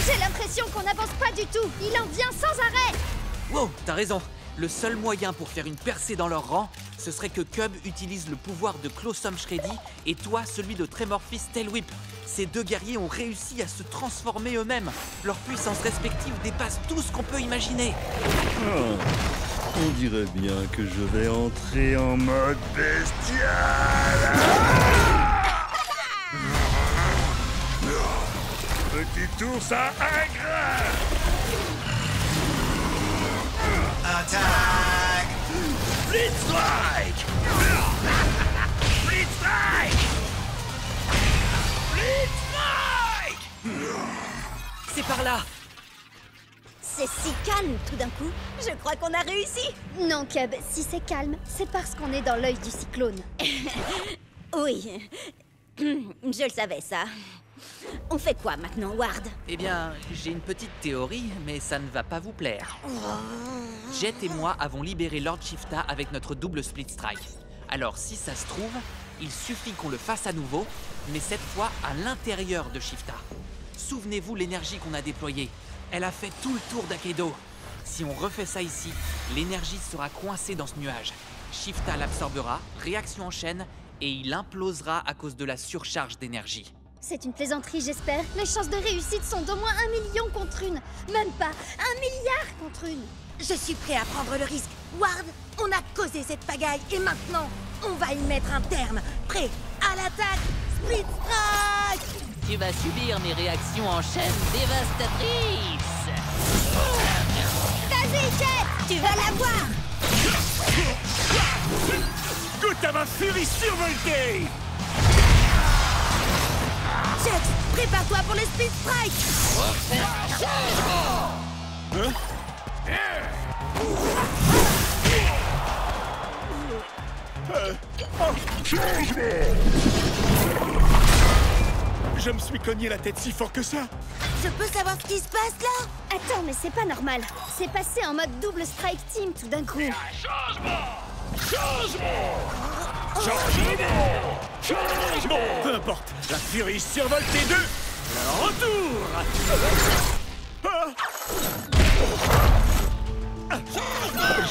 J'ai l'impression qu'on n'avance pas du tout. Il en vient sans arrêt. Wow, t'as raison. Le seul moyen pour faire une percée dans leur rang, ce serait que Cub utilise le pouvoir de Closum Shreddy et toi celui de Tremorphis Tailwhip. Ces deux guerriers ont réussi à se transformer eux-mêmes. Leurs puissances respectives dépassent tout ce qu'on peut imaginer. On dirait bien que je vais entrer en mode bestial. Petit ours à aigre! Attaque! Split Strike! Split Strike! Split Strike! C'est par là. C'est si calme tout d'un coup. Je crois qu'on a réussi. Non, Cub, si c'est calme, c'est parce qu'on est dans l'œil du cyclone. Oui. Je le savais, ça. On fait quoi maintenant, Ward? Eh bien, j'ai une petite théorie, mais ça ne va pas vous plaire. Jet et moi avons libéré Lord Shifta avec notre double Split Strike. Alors, si ça se trouve, il suffit qu'on le fasse à nouveau, mais cette fois à l'intérieur de Shifta. Souvenez-vous l'énergie qu'on a déployée. Elle a fait tout le tour d'Akedo. Si on refait ça ici, l'énergie sera coincée dans ce nuage. Shifta l'absorbera, réaction en chaîne, et il implosera à cause de la surcharge d'énergie. C'est une plaisanterie, j'espère. Les chances de réussite sont d'au moins 1 million contre une. Même pas 1 milliard contre une. Je suis prêt à prendre le risque. Ward, on a causé cette pagaille et maintenant, on va y mettre un terme. Prêt? À l'attaque! Split Strike! Tu vas subir mes réactions en chaîne dévastatrices. Vas-y, Jet! Tu vas l'avoir! Goûte à ma furie survoltée! Jet, prépare-toi pour les Split Strike! Je me suis cogné la tête si fort que ça. Je peux savoir ce qui se passe là? Attends, mais c'est pas normal. C'est passé en mode double strike team tout d'un coup. Peu importe, la furie survoltée 2, le retour.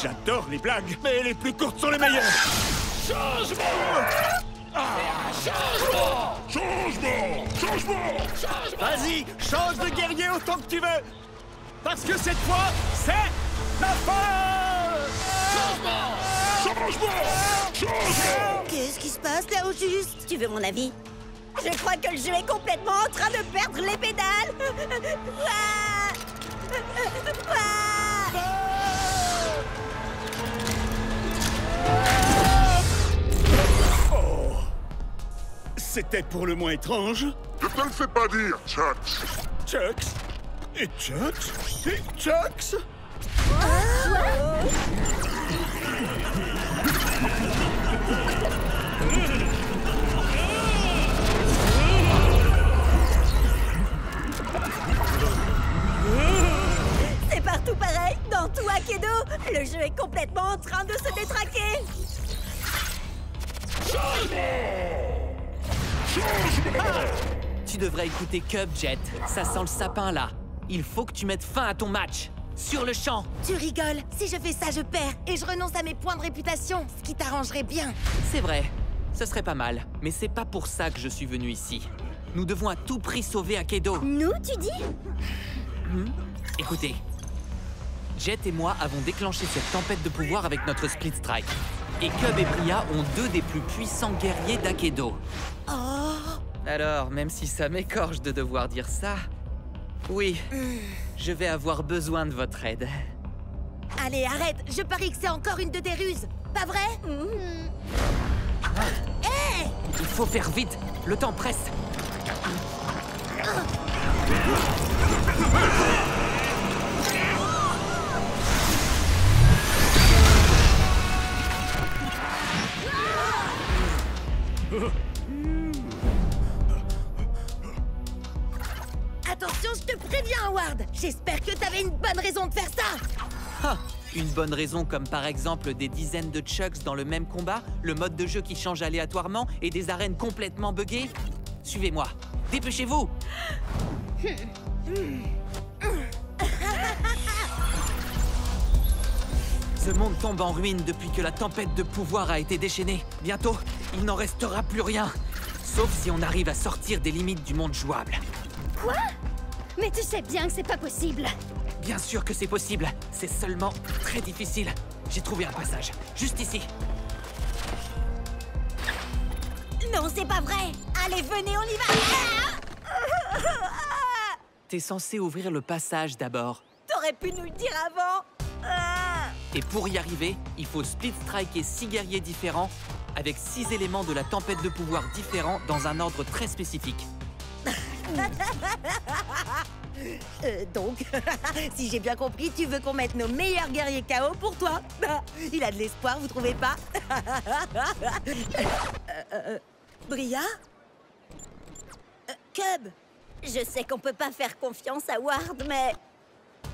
J'adore les blagues, mais les plus courtes sont les meilleures. Vas-y, change de guerrier autant que tu veux. Parce que cette fois, c'est la fin. Qu'est-ce qui se passe là au juste? Tu veux mon avis? Je crois que le jeu est complètement en train de perdre les pédales. Oh, c'était pour le moins étrange. Je te le fais pas dire, Chucks. Chucks et Chucks et Chucks. C'est partout pareil, dans tout Akedo. Le jeu est complètement en train de se détraquer. Tu devrais écouter Cub, Jet. Ça sent le sapin, là. Il faut que tu mettes fin à ton match. Sur le champ. Tu rigoles? Si je fais ça, je perds et je renonce à mes points de réputation, ce qui t'arrangerait bien. C'est vrai. Ce serait pas mal. Mais c'est pas pour ça que je suis venu ici. Nous devons à tout prix sauver Akedo. Nous, tu dis? Écoutez. Jet et moi avons déclenché cette tempête de pouvoir avec notre Split Strike. Et Cub et Bria ont deux des plus puissants guerriers d'Akedo. Oh! Alors, même si ça m'écorche de devoir dire ça, oui, je vais avoir besoin de votre aide. Allez, arrête! Je parie que c'est encore une de tes ruses, pas vrai? Hé! Il faut faire vite, le temps presse. Attention, je te préviens, Howard! J'espère que t'avais une bonne raison de faire ça! Ah, une bonne raison comme par exemple des dizaines de Chucks dans le même combat, le mode de jeu qui change aléatoirement et des arènes complètement buggées. Suivez-moi, dépêchez-vous! Ce monde tombe en ruine depuis que la tempête de pouvoir a été déchaînée. Bientôt, il n'en restera plus rien. Sauf si on arrive à sortir des limites du monde jouable. Quoi? Mais tu sais bien que c'est pas possible. Bien sûr que c'est possible. C'est seulement très difficile. J'ai trouvé un passage, juste ici. Non, c'est pas vrai. Allez, venez, on y va. T'es censé ouvrir le passage d'abord. T'aurais pu nous le dire avant. Et pour y arriver, il faut split striker 6 guerriers différents avec 6 éléments de la tempête de pouvoir différents dans un ordre très spécifique. Donc, si j'ai bien compris, tu veux qu'on mette nos meilleurs guerriers KO pour toi. Il a de l'espoir, vous trouvez pas? Bria? Cub? Je sais qu'on peut pas faire confiance à Ward, mais...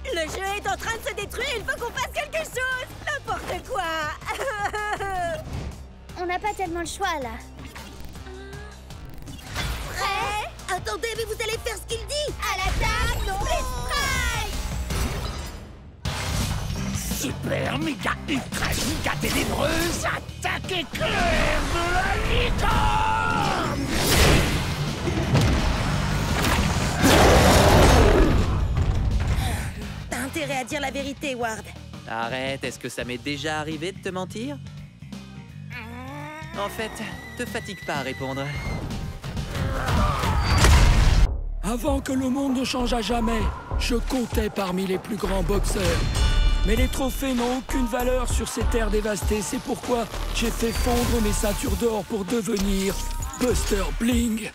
Le jeu est en train de se détruire, il faut qu'on fasse quelque chose! N'importe quoi! On n'a pas tellement le choix, là. Prêt? Attendez, mais vous allez faire ce qu'il dit! À l'attaque! Non! Super méga ultra giga ténébreuse, attaque éclair de la licorne! T'as intérêt à dire la vérité, Ward. Arrête, est-ce que ça m'est déjà arrivé de te mentir? En fait, te fatigue pas à répondre. Avant que le monde ne change à jamais, je comptais parmi les plus grands boxeurs. Mais les trophées n'ont aucune valeur sur ces terres dévastées. C'est pourquoi j'ai fait fondre mes ceintures d'or pour devenir Buster Bling.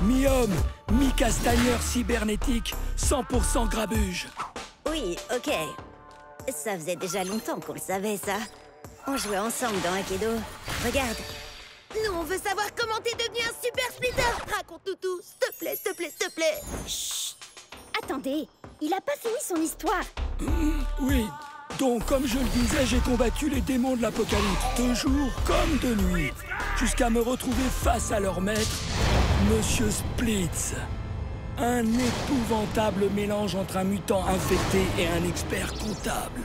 Mi-homme, mi-castagneur cybernétique, 100% grabuge. Oui, ok. Ça faisait déjà longtemps qu'on le savait, ça. On jouait ensemble dans Akedo. Regarde. Nous, on veut savoir comment t'es devenu un super splitter. Raconte-nous tout, s'il te plaît, s'il te plaît, s'il te plaît. Chut! Attendez, il a pas fini son histoire. Oui, donc comme je le disais, j'ai combattu les démons de l'apocalypse, de jour comme de nuit, jusqu'à me retrouver face à leur maître, Monsieur Splitz. Un épouvantable mélange entre un mutant infecté et un expert comptable.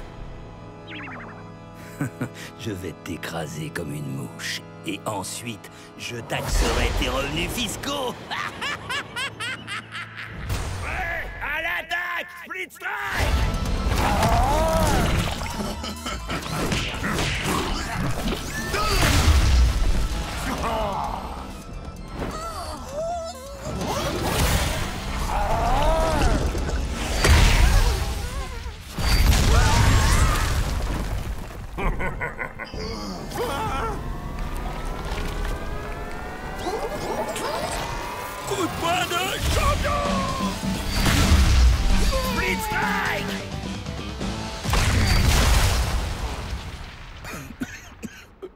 Je vais t'écraser comme une mouche. Et ensuite, je taxerai tes revenus fiscaux. Ouais, à l'attaque! Split Strike! Coup de poing de champion! Split Strike!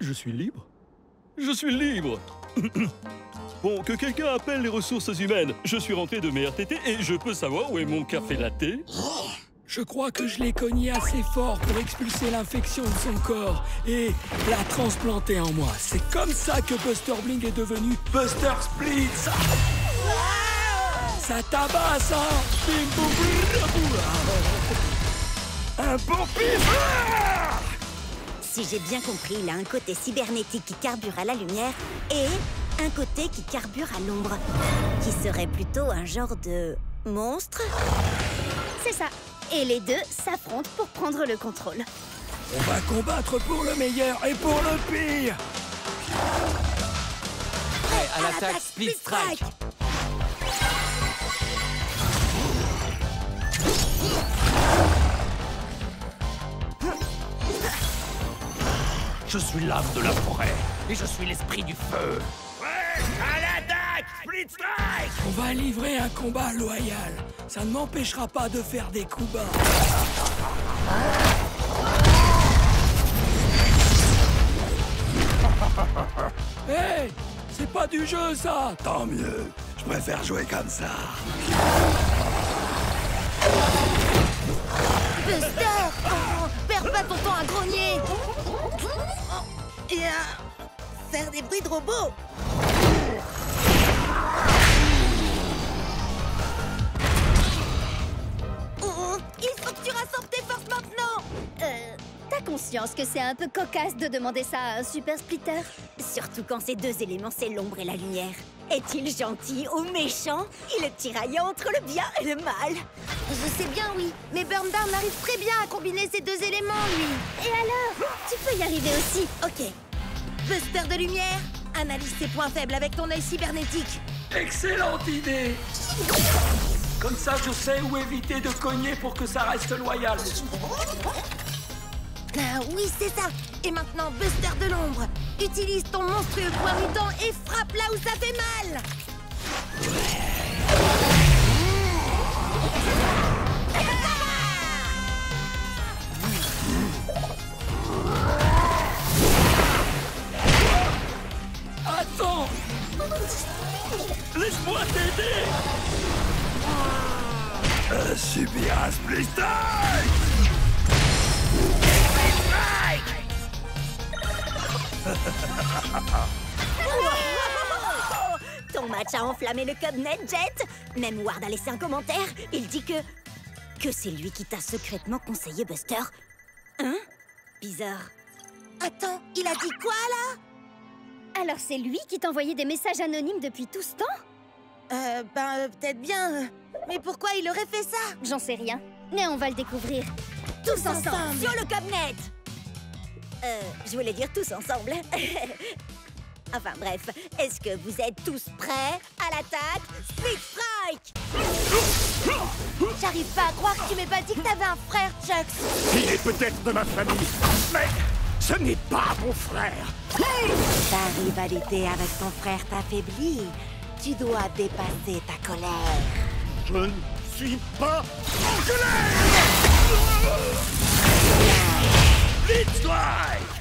Je suis libre? Je suis libre! Bon, que quelqu'un appelle les ressources humaines. Je suis rentré de mes RTT et je peux savoir où est mon café latte? Je crois que je l'ai cogné assez fort pour expulser l'infection de son corps et la transplanter en moi. C'est comme ça que Buster Bling est devenu Buster Splitz. Ça tabasse, hein? Bim, boum, boum, un bon pif! Si j'ai bien compris, il a un côté cybernétique qui carbure à la lumière et un côté qui carbure à l'ombre, qui serait plutôt un genre de monstre. C'est ça. Et les deux s'affrontent pour prendre le contrôle. On va combattre pour le meilleur et pour le pire. Prêt à l'attaque, Split Strike. Je suis l'âme de la forêt et je suis l'esprit du feu. Ouais, à l'attaque! Split Strike! On va livrer un combat loyal. Ça ne m'empêchera pas de faire des coups bas. Hey! C'est pas du jeu, ça! Tant mieux. Je préfère jouer comme ça. Buster! Oh, perds pas ton temps à grogner! Et à faire des bruits de robots! Oh, il faut que tu rassembles tes forces maintenant! T'as conscience que c'est un peu cocasse de demander ça à un super splitter? Surtout quand ces deux éléments, c'est l'ombre et la lumière. Est-il gentil ou méchant? Il est tiraillant entre le bien et le mal. Je sais bien, oui, mais Burndown arrive très bien à combiner ces deux éléments, lui. Et alors? Tu peux y arriver aussi. Ok. Buster de lumière, analyse tes points faibles avec ton œil cybernétique. Excellente idée! Comme ça, je sais où éviter de cogner pour que ça reste loyal. Ah oui, c'est ça. Et maintenant, Buster de l'ombre. Utilise ton monstrueux poing mutant et frappe là où ça fait mal. Attends! Laisse-moi t'aider! Subir un split strike! Ton match a enflammé le Cubnet, Jet. Même Ward a laissé un commentaire. Il dit que c'est lui qui t'a secrètement conseillé Buster. Hein? Bizarre. Attends, il a dit quoi, là? Alors c'est lui qui t'envoyait des messages anonymes depuis tout ce temps? Peut-être bien. Mais pourquoi il aurait fait ça? J'en sais rien. Mais on va le découvrir. Tous ensemble sur le Cubnet. Je voulais dire tous ensemble. Enfin bref, est-ce que vous êtes tous prêts à l'attaque? Split Strike! J'arrive pas à croire que tu m'aies pas dit que t'avais un frère, Chucks. Il est peut-être de ma famille, mais ce n'est pas mon frère. Ta rivalité avec ton frère t'affaiblit. Tu dois dépasser ta colère. Je ne suis pas en colère! Split Strike!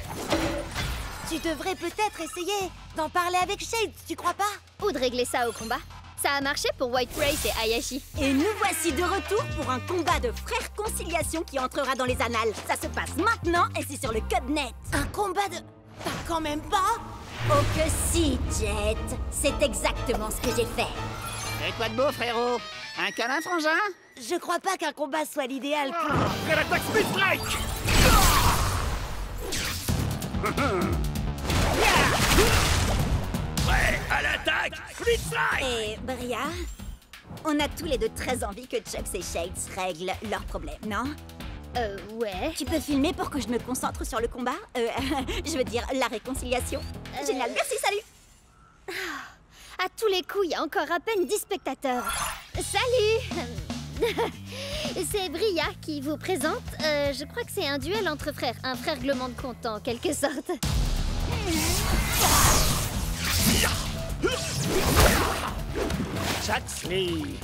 Tu devrais peut-être essayer d'en parler avec Shades, tu crois pas? Ou de régler ça au combat. Ça a marché pour White Race et Ayashi. Et nous voici de retour pour un combat de frères conciliation qui entrera dans les annales. Ça se passe maintenant et c'est sur le Cubnet. Un combat de... T'as quand même pas? Oh que si, Jet. C'est exactement ce que j'ai fait. Et quoi de beau, frérot? Un câlin, frangin? Je crois pas qu'un combat soit l'idéal pour... Après l'attaque Split Strike! Prêt à l'attaque Split Strike! Et Bria, on a tous les deux très envie que Chucks et Shades règlent leurs problèmes, non? Ouais. Tu peux filmer pour que je me concentre sur le combat? Je veux dire, la réconciliation. Génial, merci, salut! À tous les coups, il y a encore à peine 10 spectateurs. Salut! C'est Bria qui vous présente. Je crois que c'est un duel entre frères. Un frère-glement de compte, en quelque sorte. Chucksley!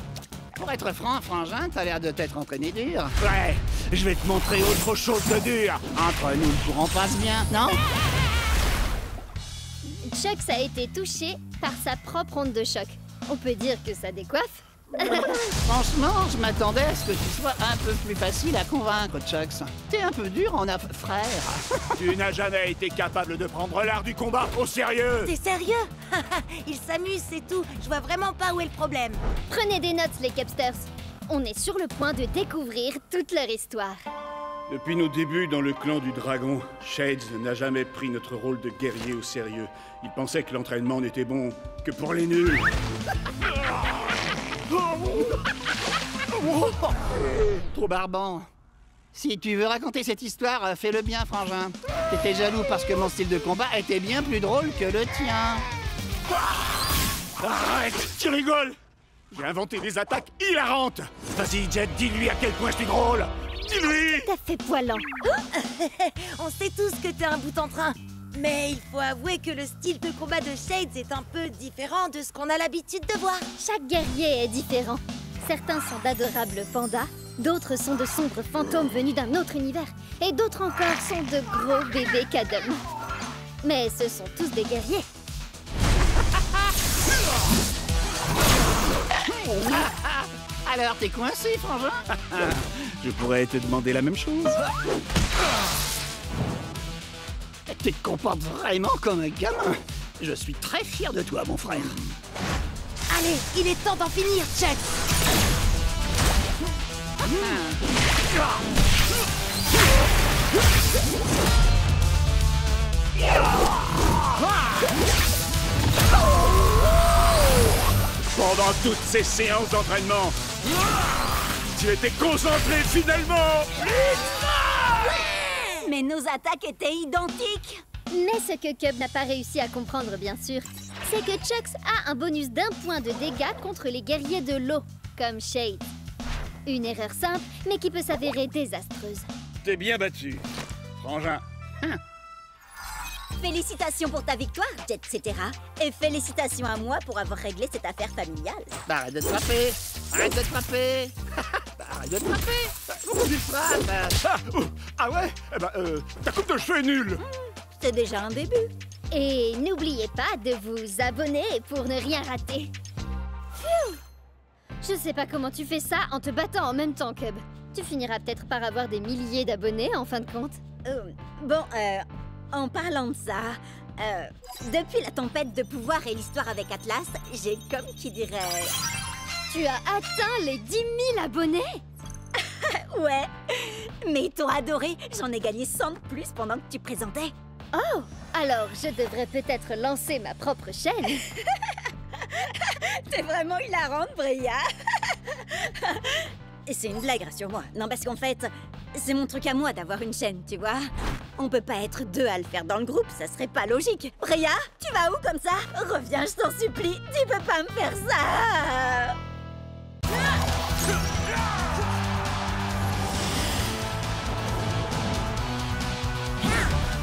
Pour être franc, frangin, t'as l'air de t'être entraîné dur. Ouais, je vais te montrer autre chose de dur. Entre nous, le courant passe bien, non? Chucks a été touché par sa propre onde de choc. On peut dire que ça décoiffe. Franchement, je m'attendais à ce que tu sois un peu plus facile à convaincre, Chucks. T'es un peu dur en frère. Tu n'as jamais été capable de prendre l'art du combat au sérieux. T'es sérieux? Il s'amuse, c'est tout. Je vois vraiment pas où est le problème. Prenez des notes, les Cubsters. On est sur le point de découvrir toute leur histoire. Depuis nos débuts dans le clan du dragon, Shades n'a jamais pris notre rôle de guerrier au sérieux. Il pensait que l'entraînement n'était bon que pour les nuls. Trop barbant. Si tu veux raconter cette histoire, fais-le bien, frangin. T'étais jaloux parce que mon style de combat était bien plus drôle que le tien. Arrête, tu rigoles. J'ai inventé des attaques hilarantes. Vas-y, Jet, dis-lui à quel point je suis drôle. Dis-lui. T'as fait poilant. On sait tous que t'es un bout en train. Mais il faut avouer que le style de combat de Shades est un peu différent de ce qu'on a l'habitude de voir. Chaque guerrier est différent. Certains sont d'adorables pandas, d'autres sont de sombres fantômes venus d'un autre univers, et d'autres encore sont de gros bébés cadums. Mais ce sont tous des guerriers. Alors, t'es coincé, frangin? Je pourrais te demander la même chose. Tu te comportes vraiment comme un gamin. Je suis très fier de toi, mon frère. Allez, il est temps d'en finir, Chuck. Pendant toutes ces séances d'entraînement, tu étais concentré finalement. Mais nos attaques étaient identiques. Mais ce que Cub n'a pas réussi à comprendre, bien sûr, c'est que Chucks a un bonus d'1 point de dégâts contre les guerriers de l'eau, comme Shade. Une erreur simple, mais qui peut s'avérer désastreuse. T'es bien battu, frangin. Félicitations pour ta victoire, Jet Cetera. Et félicitations à moi pour avoir réglé cette affaire familiale. Bah, arrête de te frapper. Arrête de te frapper. Arrête de te frapper. Pourquoi tu frappes? Ah ouais? Eh ben, ta coupe de cheveux est nulle. C'est déjà un début. Et n'oubliez pas de vous abonner pour ne rien rater. Phew! Je sais pas comment tu fais ça en te battant en même temps, Cub. Tu finiras peut-être par avoir des milliers d'abonnés en fin de compte. En parlant de ça, depuis la tempête de pouvoir et l'histoire avec Atlas, j'ai comme qui dirait... Tu as atteint les 10 000 abonnés? Ouais, mais ils t'ont adoré. J'en ai gagné 100 de plus pendant que tu présentais. Oh, alors je devrais peut-être lancer ma propre chaîne. T'es vraiment hilarante, Bria. Et c'est une blague, rassure-moi. Non, parce qu'en fait, c'est mon truc à moi d'avoir une chaîne, tu vois. On peut pas être deux à le faire dans le groupe, ça serait pas logique. Bria, tu vas où comme ça? Reviens, je t'en supplie, tu peux pas me faire ça.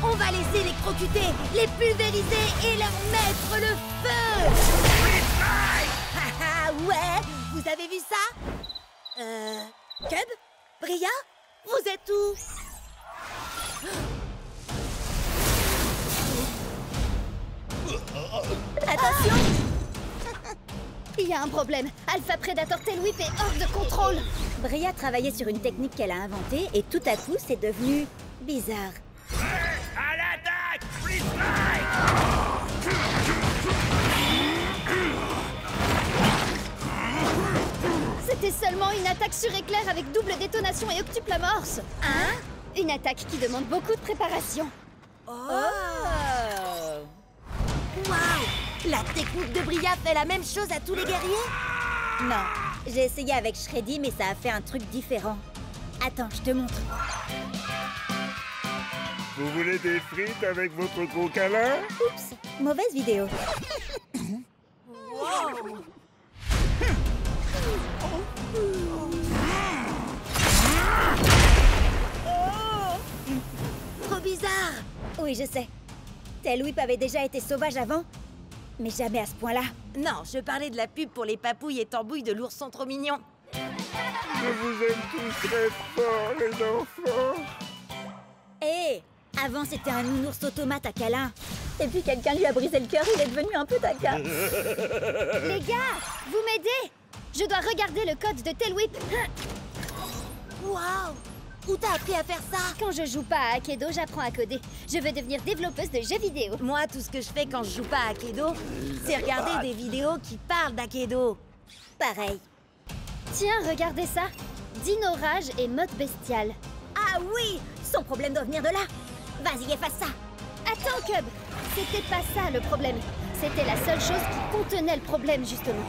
On va les électrocuter, les pulvériser et leur mettre le feu. Haha, ouais, vous avez vu ça? Cub? Bria? Vous êtes où? Attention! Il y a un problème. Alpha Predator Tail Whip est hors de contrôle. Bria travaillait sur une technique qu'elle a inventée et tout à coup, c'est devenu bizarre. À l'attaque! Split Strike! C'était seulement une attaque sur éclair avec double détonation et octuple amorce. Hein? Une attaque qui demande beaucoup de préparation. Oh! Waouh! La technique de Bria fait la même chose à tous les guerriers? Non, j'ai essayé avec Shreddy, mais ça a fait un truc différent. Attends, je te montre. Vous voulez des frites avec votre gros câlin? Oups, mauvaise vidéo. Wow! Trop bizarre! Oui, je sais. Tail Whip avait déjà été sauvage avant, mais jamais à ce point-là. Non, je parlais de la pub pour les papouilles et tambouilles de l'ourson trop mignon. Je vous aime tous très fort, les enfants. Hé, avant c'était un nounours automate à câlin. Et puis quelqu'un lui a brisé le cœur, il est devenu un peu taquin. Les gars, vous m'aidez? Je dois regarder le code de Tail Whip. Waouh! Où t'as appris à faire ça? Quand je joue pas à Akedo, j'apprends à coder. Je veux devenir développeuse de jeux vidéo. Moi, tout ce que je fais quand je joue pas à Akedo, c'est regarder des vidéos qui parlent d'Akedo. Pareil. Tiens, regardez ça. Dino Rage et mode bestial. Ah oui! Son problème doit venir de là. Vas-y, efface ça. Attends, Cub. C'était pas ça le problème. C'était la seule chose qui contenait le problème, justement.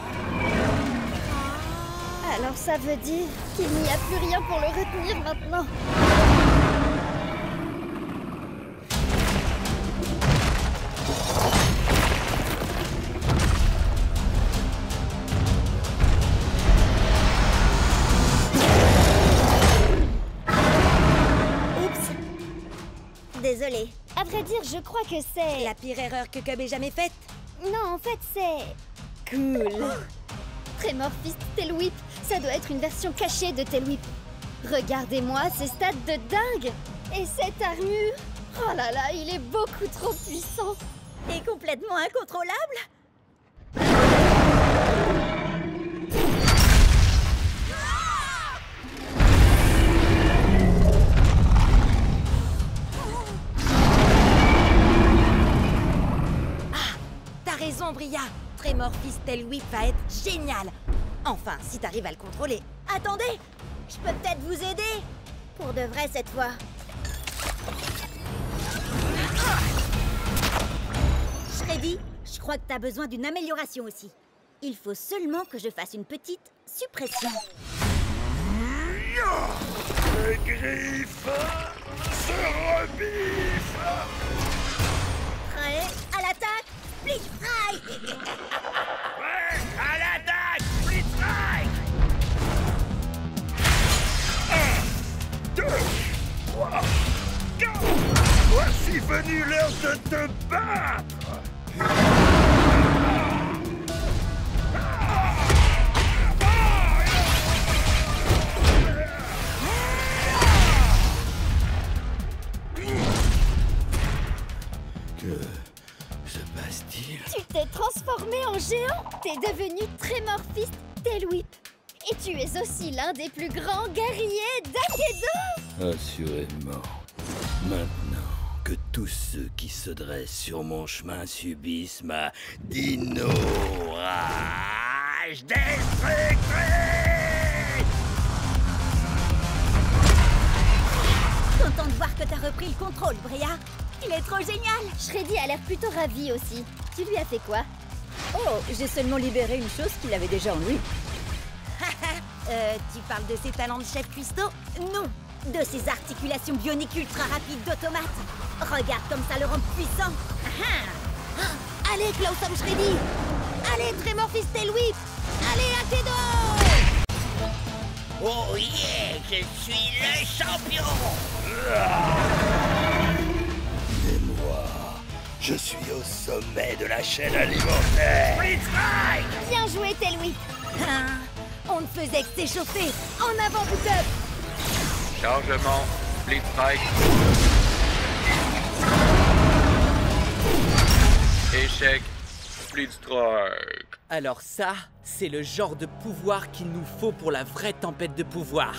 Alors ça veut dire qu'il n'y a plus rien pour le retenir maintenant. Oups. Désolée. À vrai dire, je crois que c'est... La pire erreur que Cub ait jamais faite. Non, en fait, c'est... cool. Tremorfist Tail Whip, ça doit être une version cachée de Tail Whip. Regardez-moi ces stats de dingue. Et cette armure, oh là là, il est beaucoup trop puissant. Et complètement incontrôlable. Ah, t'as raison, Bria. Tremorfist Tail Whip va être génial. Enfin, si t'arrives à le contrôler. Attendez, je peux peut-être vous aider. Pour de vrai cette fois. Shreddy, je crois que t'as besoin d'une amélioration aussi. Il faut seulement que je fasse une petite suppression. Les griffes se rebiffent. Prêt à l'attaque, Split Strike. Ouais, à l'attaque, Split Strike. 1, 2, 3, 4. Voici venu l'heure de te battre. Que se passe-t-il? Tu t'es transformé en géant. T'es devenu Tremorfist Tail Whip. Et tu es aussi l'un des plus grands guerriers d'Akedo. Assurément. Maintenant que tous ceux qui se dressent sur mon chemin subissent ma Dino Rage destructrice! Content de voir que t'as repris le contrôle, Bria. Il est trop génial. Shreddy a l'air plutôt ravi aussi. Tu lui as fait quoi? Oh, j'ai seulement libéré une chose qu'il avait déjà en lui. Tu parles de ses talents de chef cuistot? Non, De ses articulations bioniques ultra rapides d'automate. Regarde comme ça le rend puissant. Allez, Clawsome Shreddy. Allez, Tremorphis Tail Whip. Allez, Akedo. Oh yeah, je suis le champion. Et moi, je suis au sommet de la chaîne alimentaire. Blitzstrike! Bien joué, Tail Whip. On ne faisait que s'échauffer. En avant, Boot Up. Chargement, Split Strike. Échec, Split Strike. Alors ça, c'est le genre de pouvoir qu'il nous faut pour la vraie tempête de pouvoir.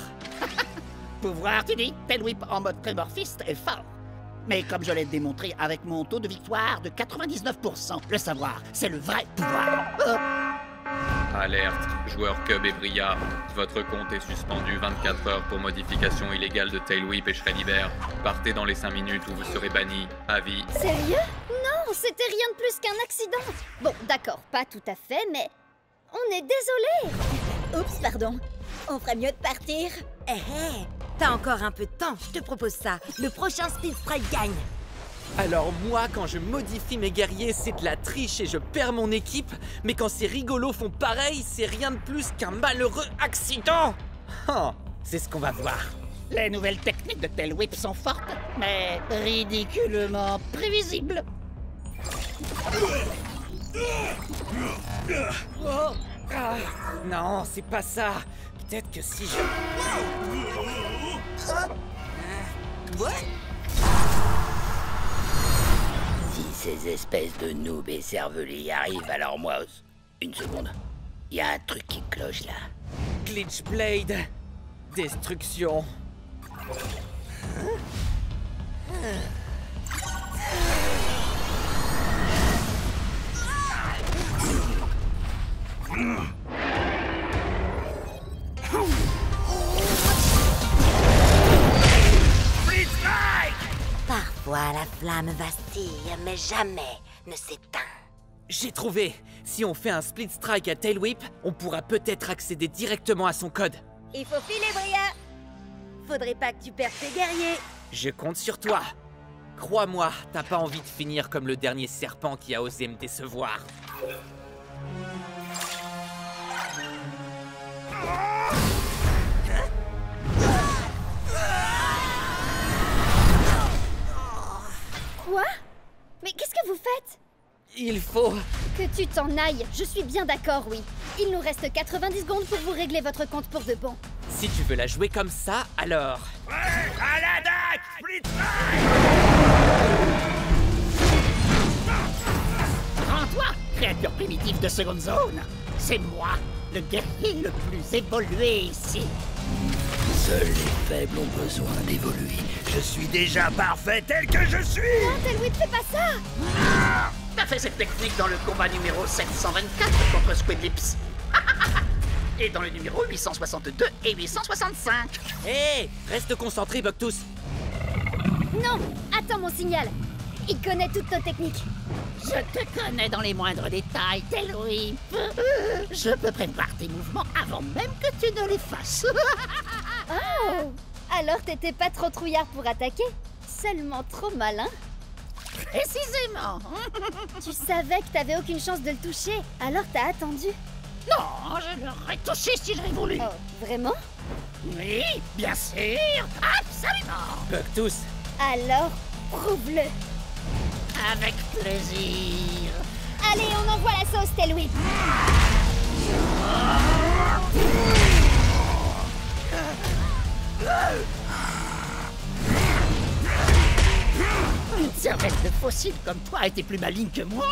Pouvoir, tu dis? Tail Whip en mode Tremorphist est fort. Mais comme je l'ai démontré avec mon taux de victoire de 99%, le savoir, c'est le vrai pouvoir. Alerte, joueur Cub et Bria. Votre compte est suspendu 24 heures pour modification illégale de Tail Whip et Shreddy Bear. Partez dans les 5 minutes ou vous serez banni à vie. Sérieux? Non, c'était rien de plus qu'un accident. Bon, d'accord, pas tout à fait, mais on est désolé. Oups, pardon. On ferait mieux de partir. T'as encore un peu de temps, je te propose ça. Le prochain Speed Strike gagne. Alors moi, quand je modifie mes guerriers, c'est de la triche et je perds mon équipe. Mais quand ces rigolos font pareil, c'est rien de plus qu'un malheureux accident. C'est ce qu'on va voir. Les nouvelles techniques de Tail Whip sont fortes, mais ridiculement prévisibles. Non, c'est pas ça. Peut-être que si je... Si ces espèces de noobs et cervelés y arrivent, alors moi... Une seconde. Il y a un truc qui cloche là. Glitch Blade. Destruction. Parfois la flamme vacille, mais jamais ne s'éteint. J'ai trouvé. Si on fait un Split Strike à Tail Whip, on pourra peut-être accéder directement à son code. Il faut filer, Bria. Faudrait pas que tu perdes tes guerriers. Je compte sur toi. Crois-moi, t'as pas envie de finir comme le dernier serpent qui a osé me décevoir. Quoi? Mais qu'est-ce que vous faites? Il faut... Que tu t'en ailles, je suis bien d'accord, oui. Il nous reste 90 secondes pour vous régler votre compte pour de bon. Si tu veux la jouer comme ça, alors... Ouais, à la DAC! Split Strike! Rends-toi, créature primitive de seconde zone. C'est moi, le guerrier le plus évolué ici. Seuls les faibles ont besoin d'évoluer. Je suis déjà parfait tel que je suis. Non, Tail Whip, fais pas ça! T'as fait cette technique dans le combat numéro 724 contre Squidlips. Et dans le numéro 862 et 865. Hé, reste concentré, Bucktooth. Non, attends mon signal. Il connaît toutes nos techniques. Je te connais dans les moindres détails, Tail Whip. Je peux prévoir tes mouvements avant même que tu ne les fasses. Oh! Alors t'étais pas trop trouillard pour attaquer? Seulement trop malin? Précisément. Tu savais que t'avais aucune chance de le toucher, alors t'as attendu. Non, je l'aurais touché si j'avais voulu. Oh, vraiment? Oui, bien sûr, absolument. Bucktooth. Alors, prouve-le. Avec plaisir. Allez, on envoie la sauce, Tail Whip. Une cervelle de fossile comme toi était plus maligne que moi.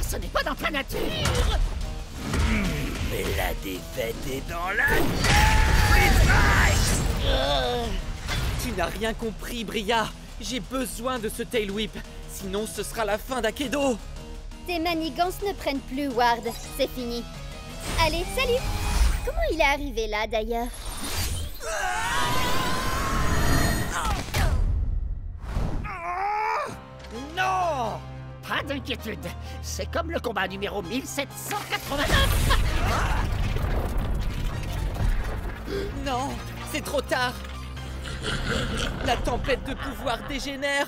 Ce n'est pas dans ta nature. Mais la défaite est dans la Split Strike! Tu n'as rien compris, Bria. J'ai besoin de ce Tail Whip. Sinon, ce sera la fin d'Akedo. Tes manigances ne prennent plus, Ward. C'est fini. Allez, salut. Comment il est arrivé là, d'ailleurs? Non! Pas d'inquiétude. C'est comme le combat numéro 1789. Non, c'est trop tard. La tempête de pouvoir dégénère.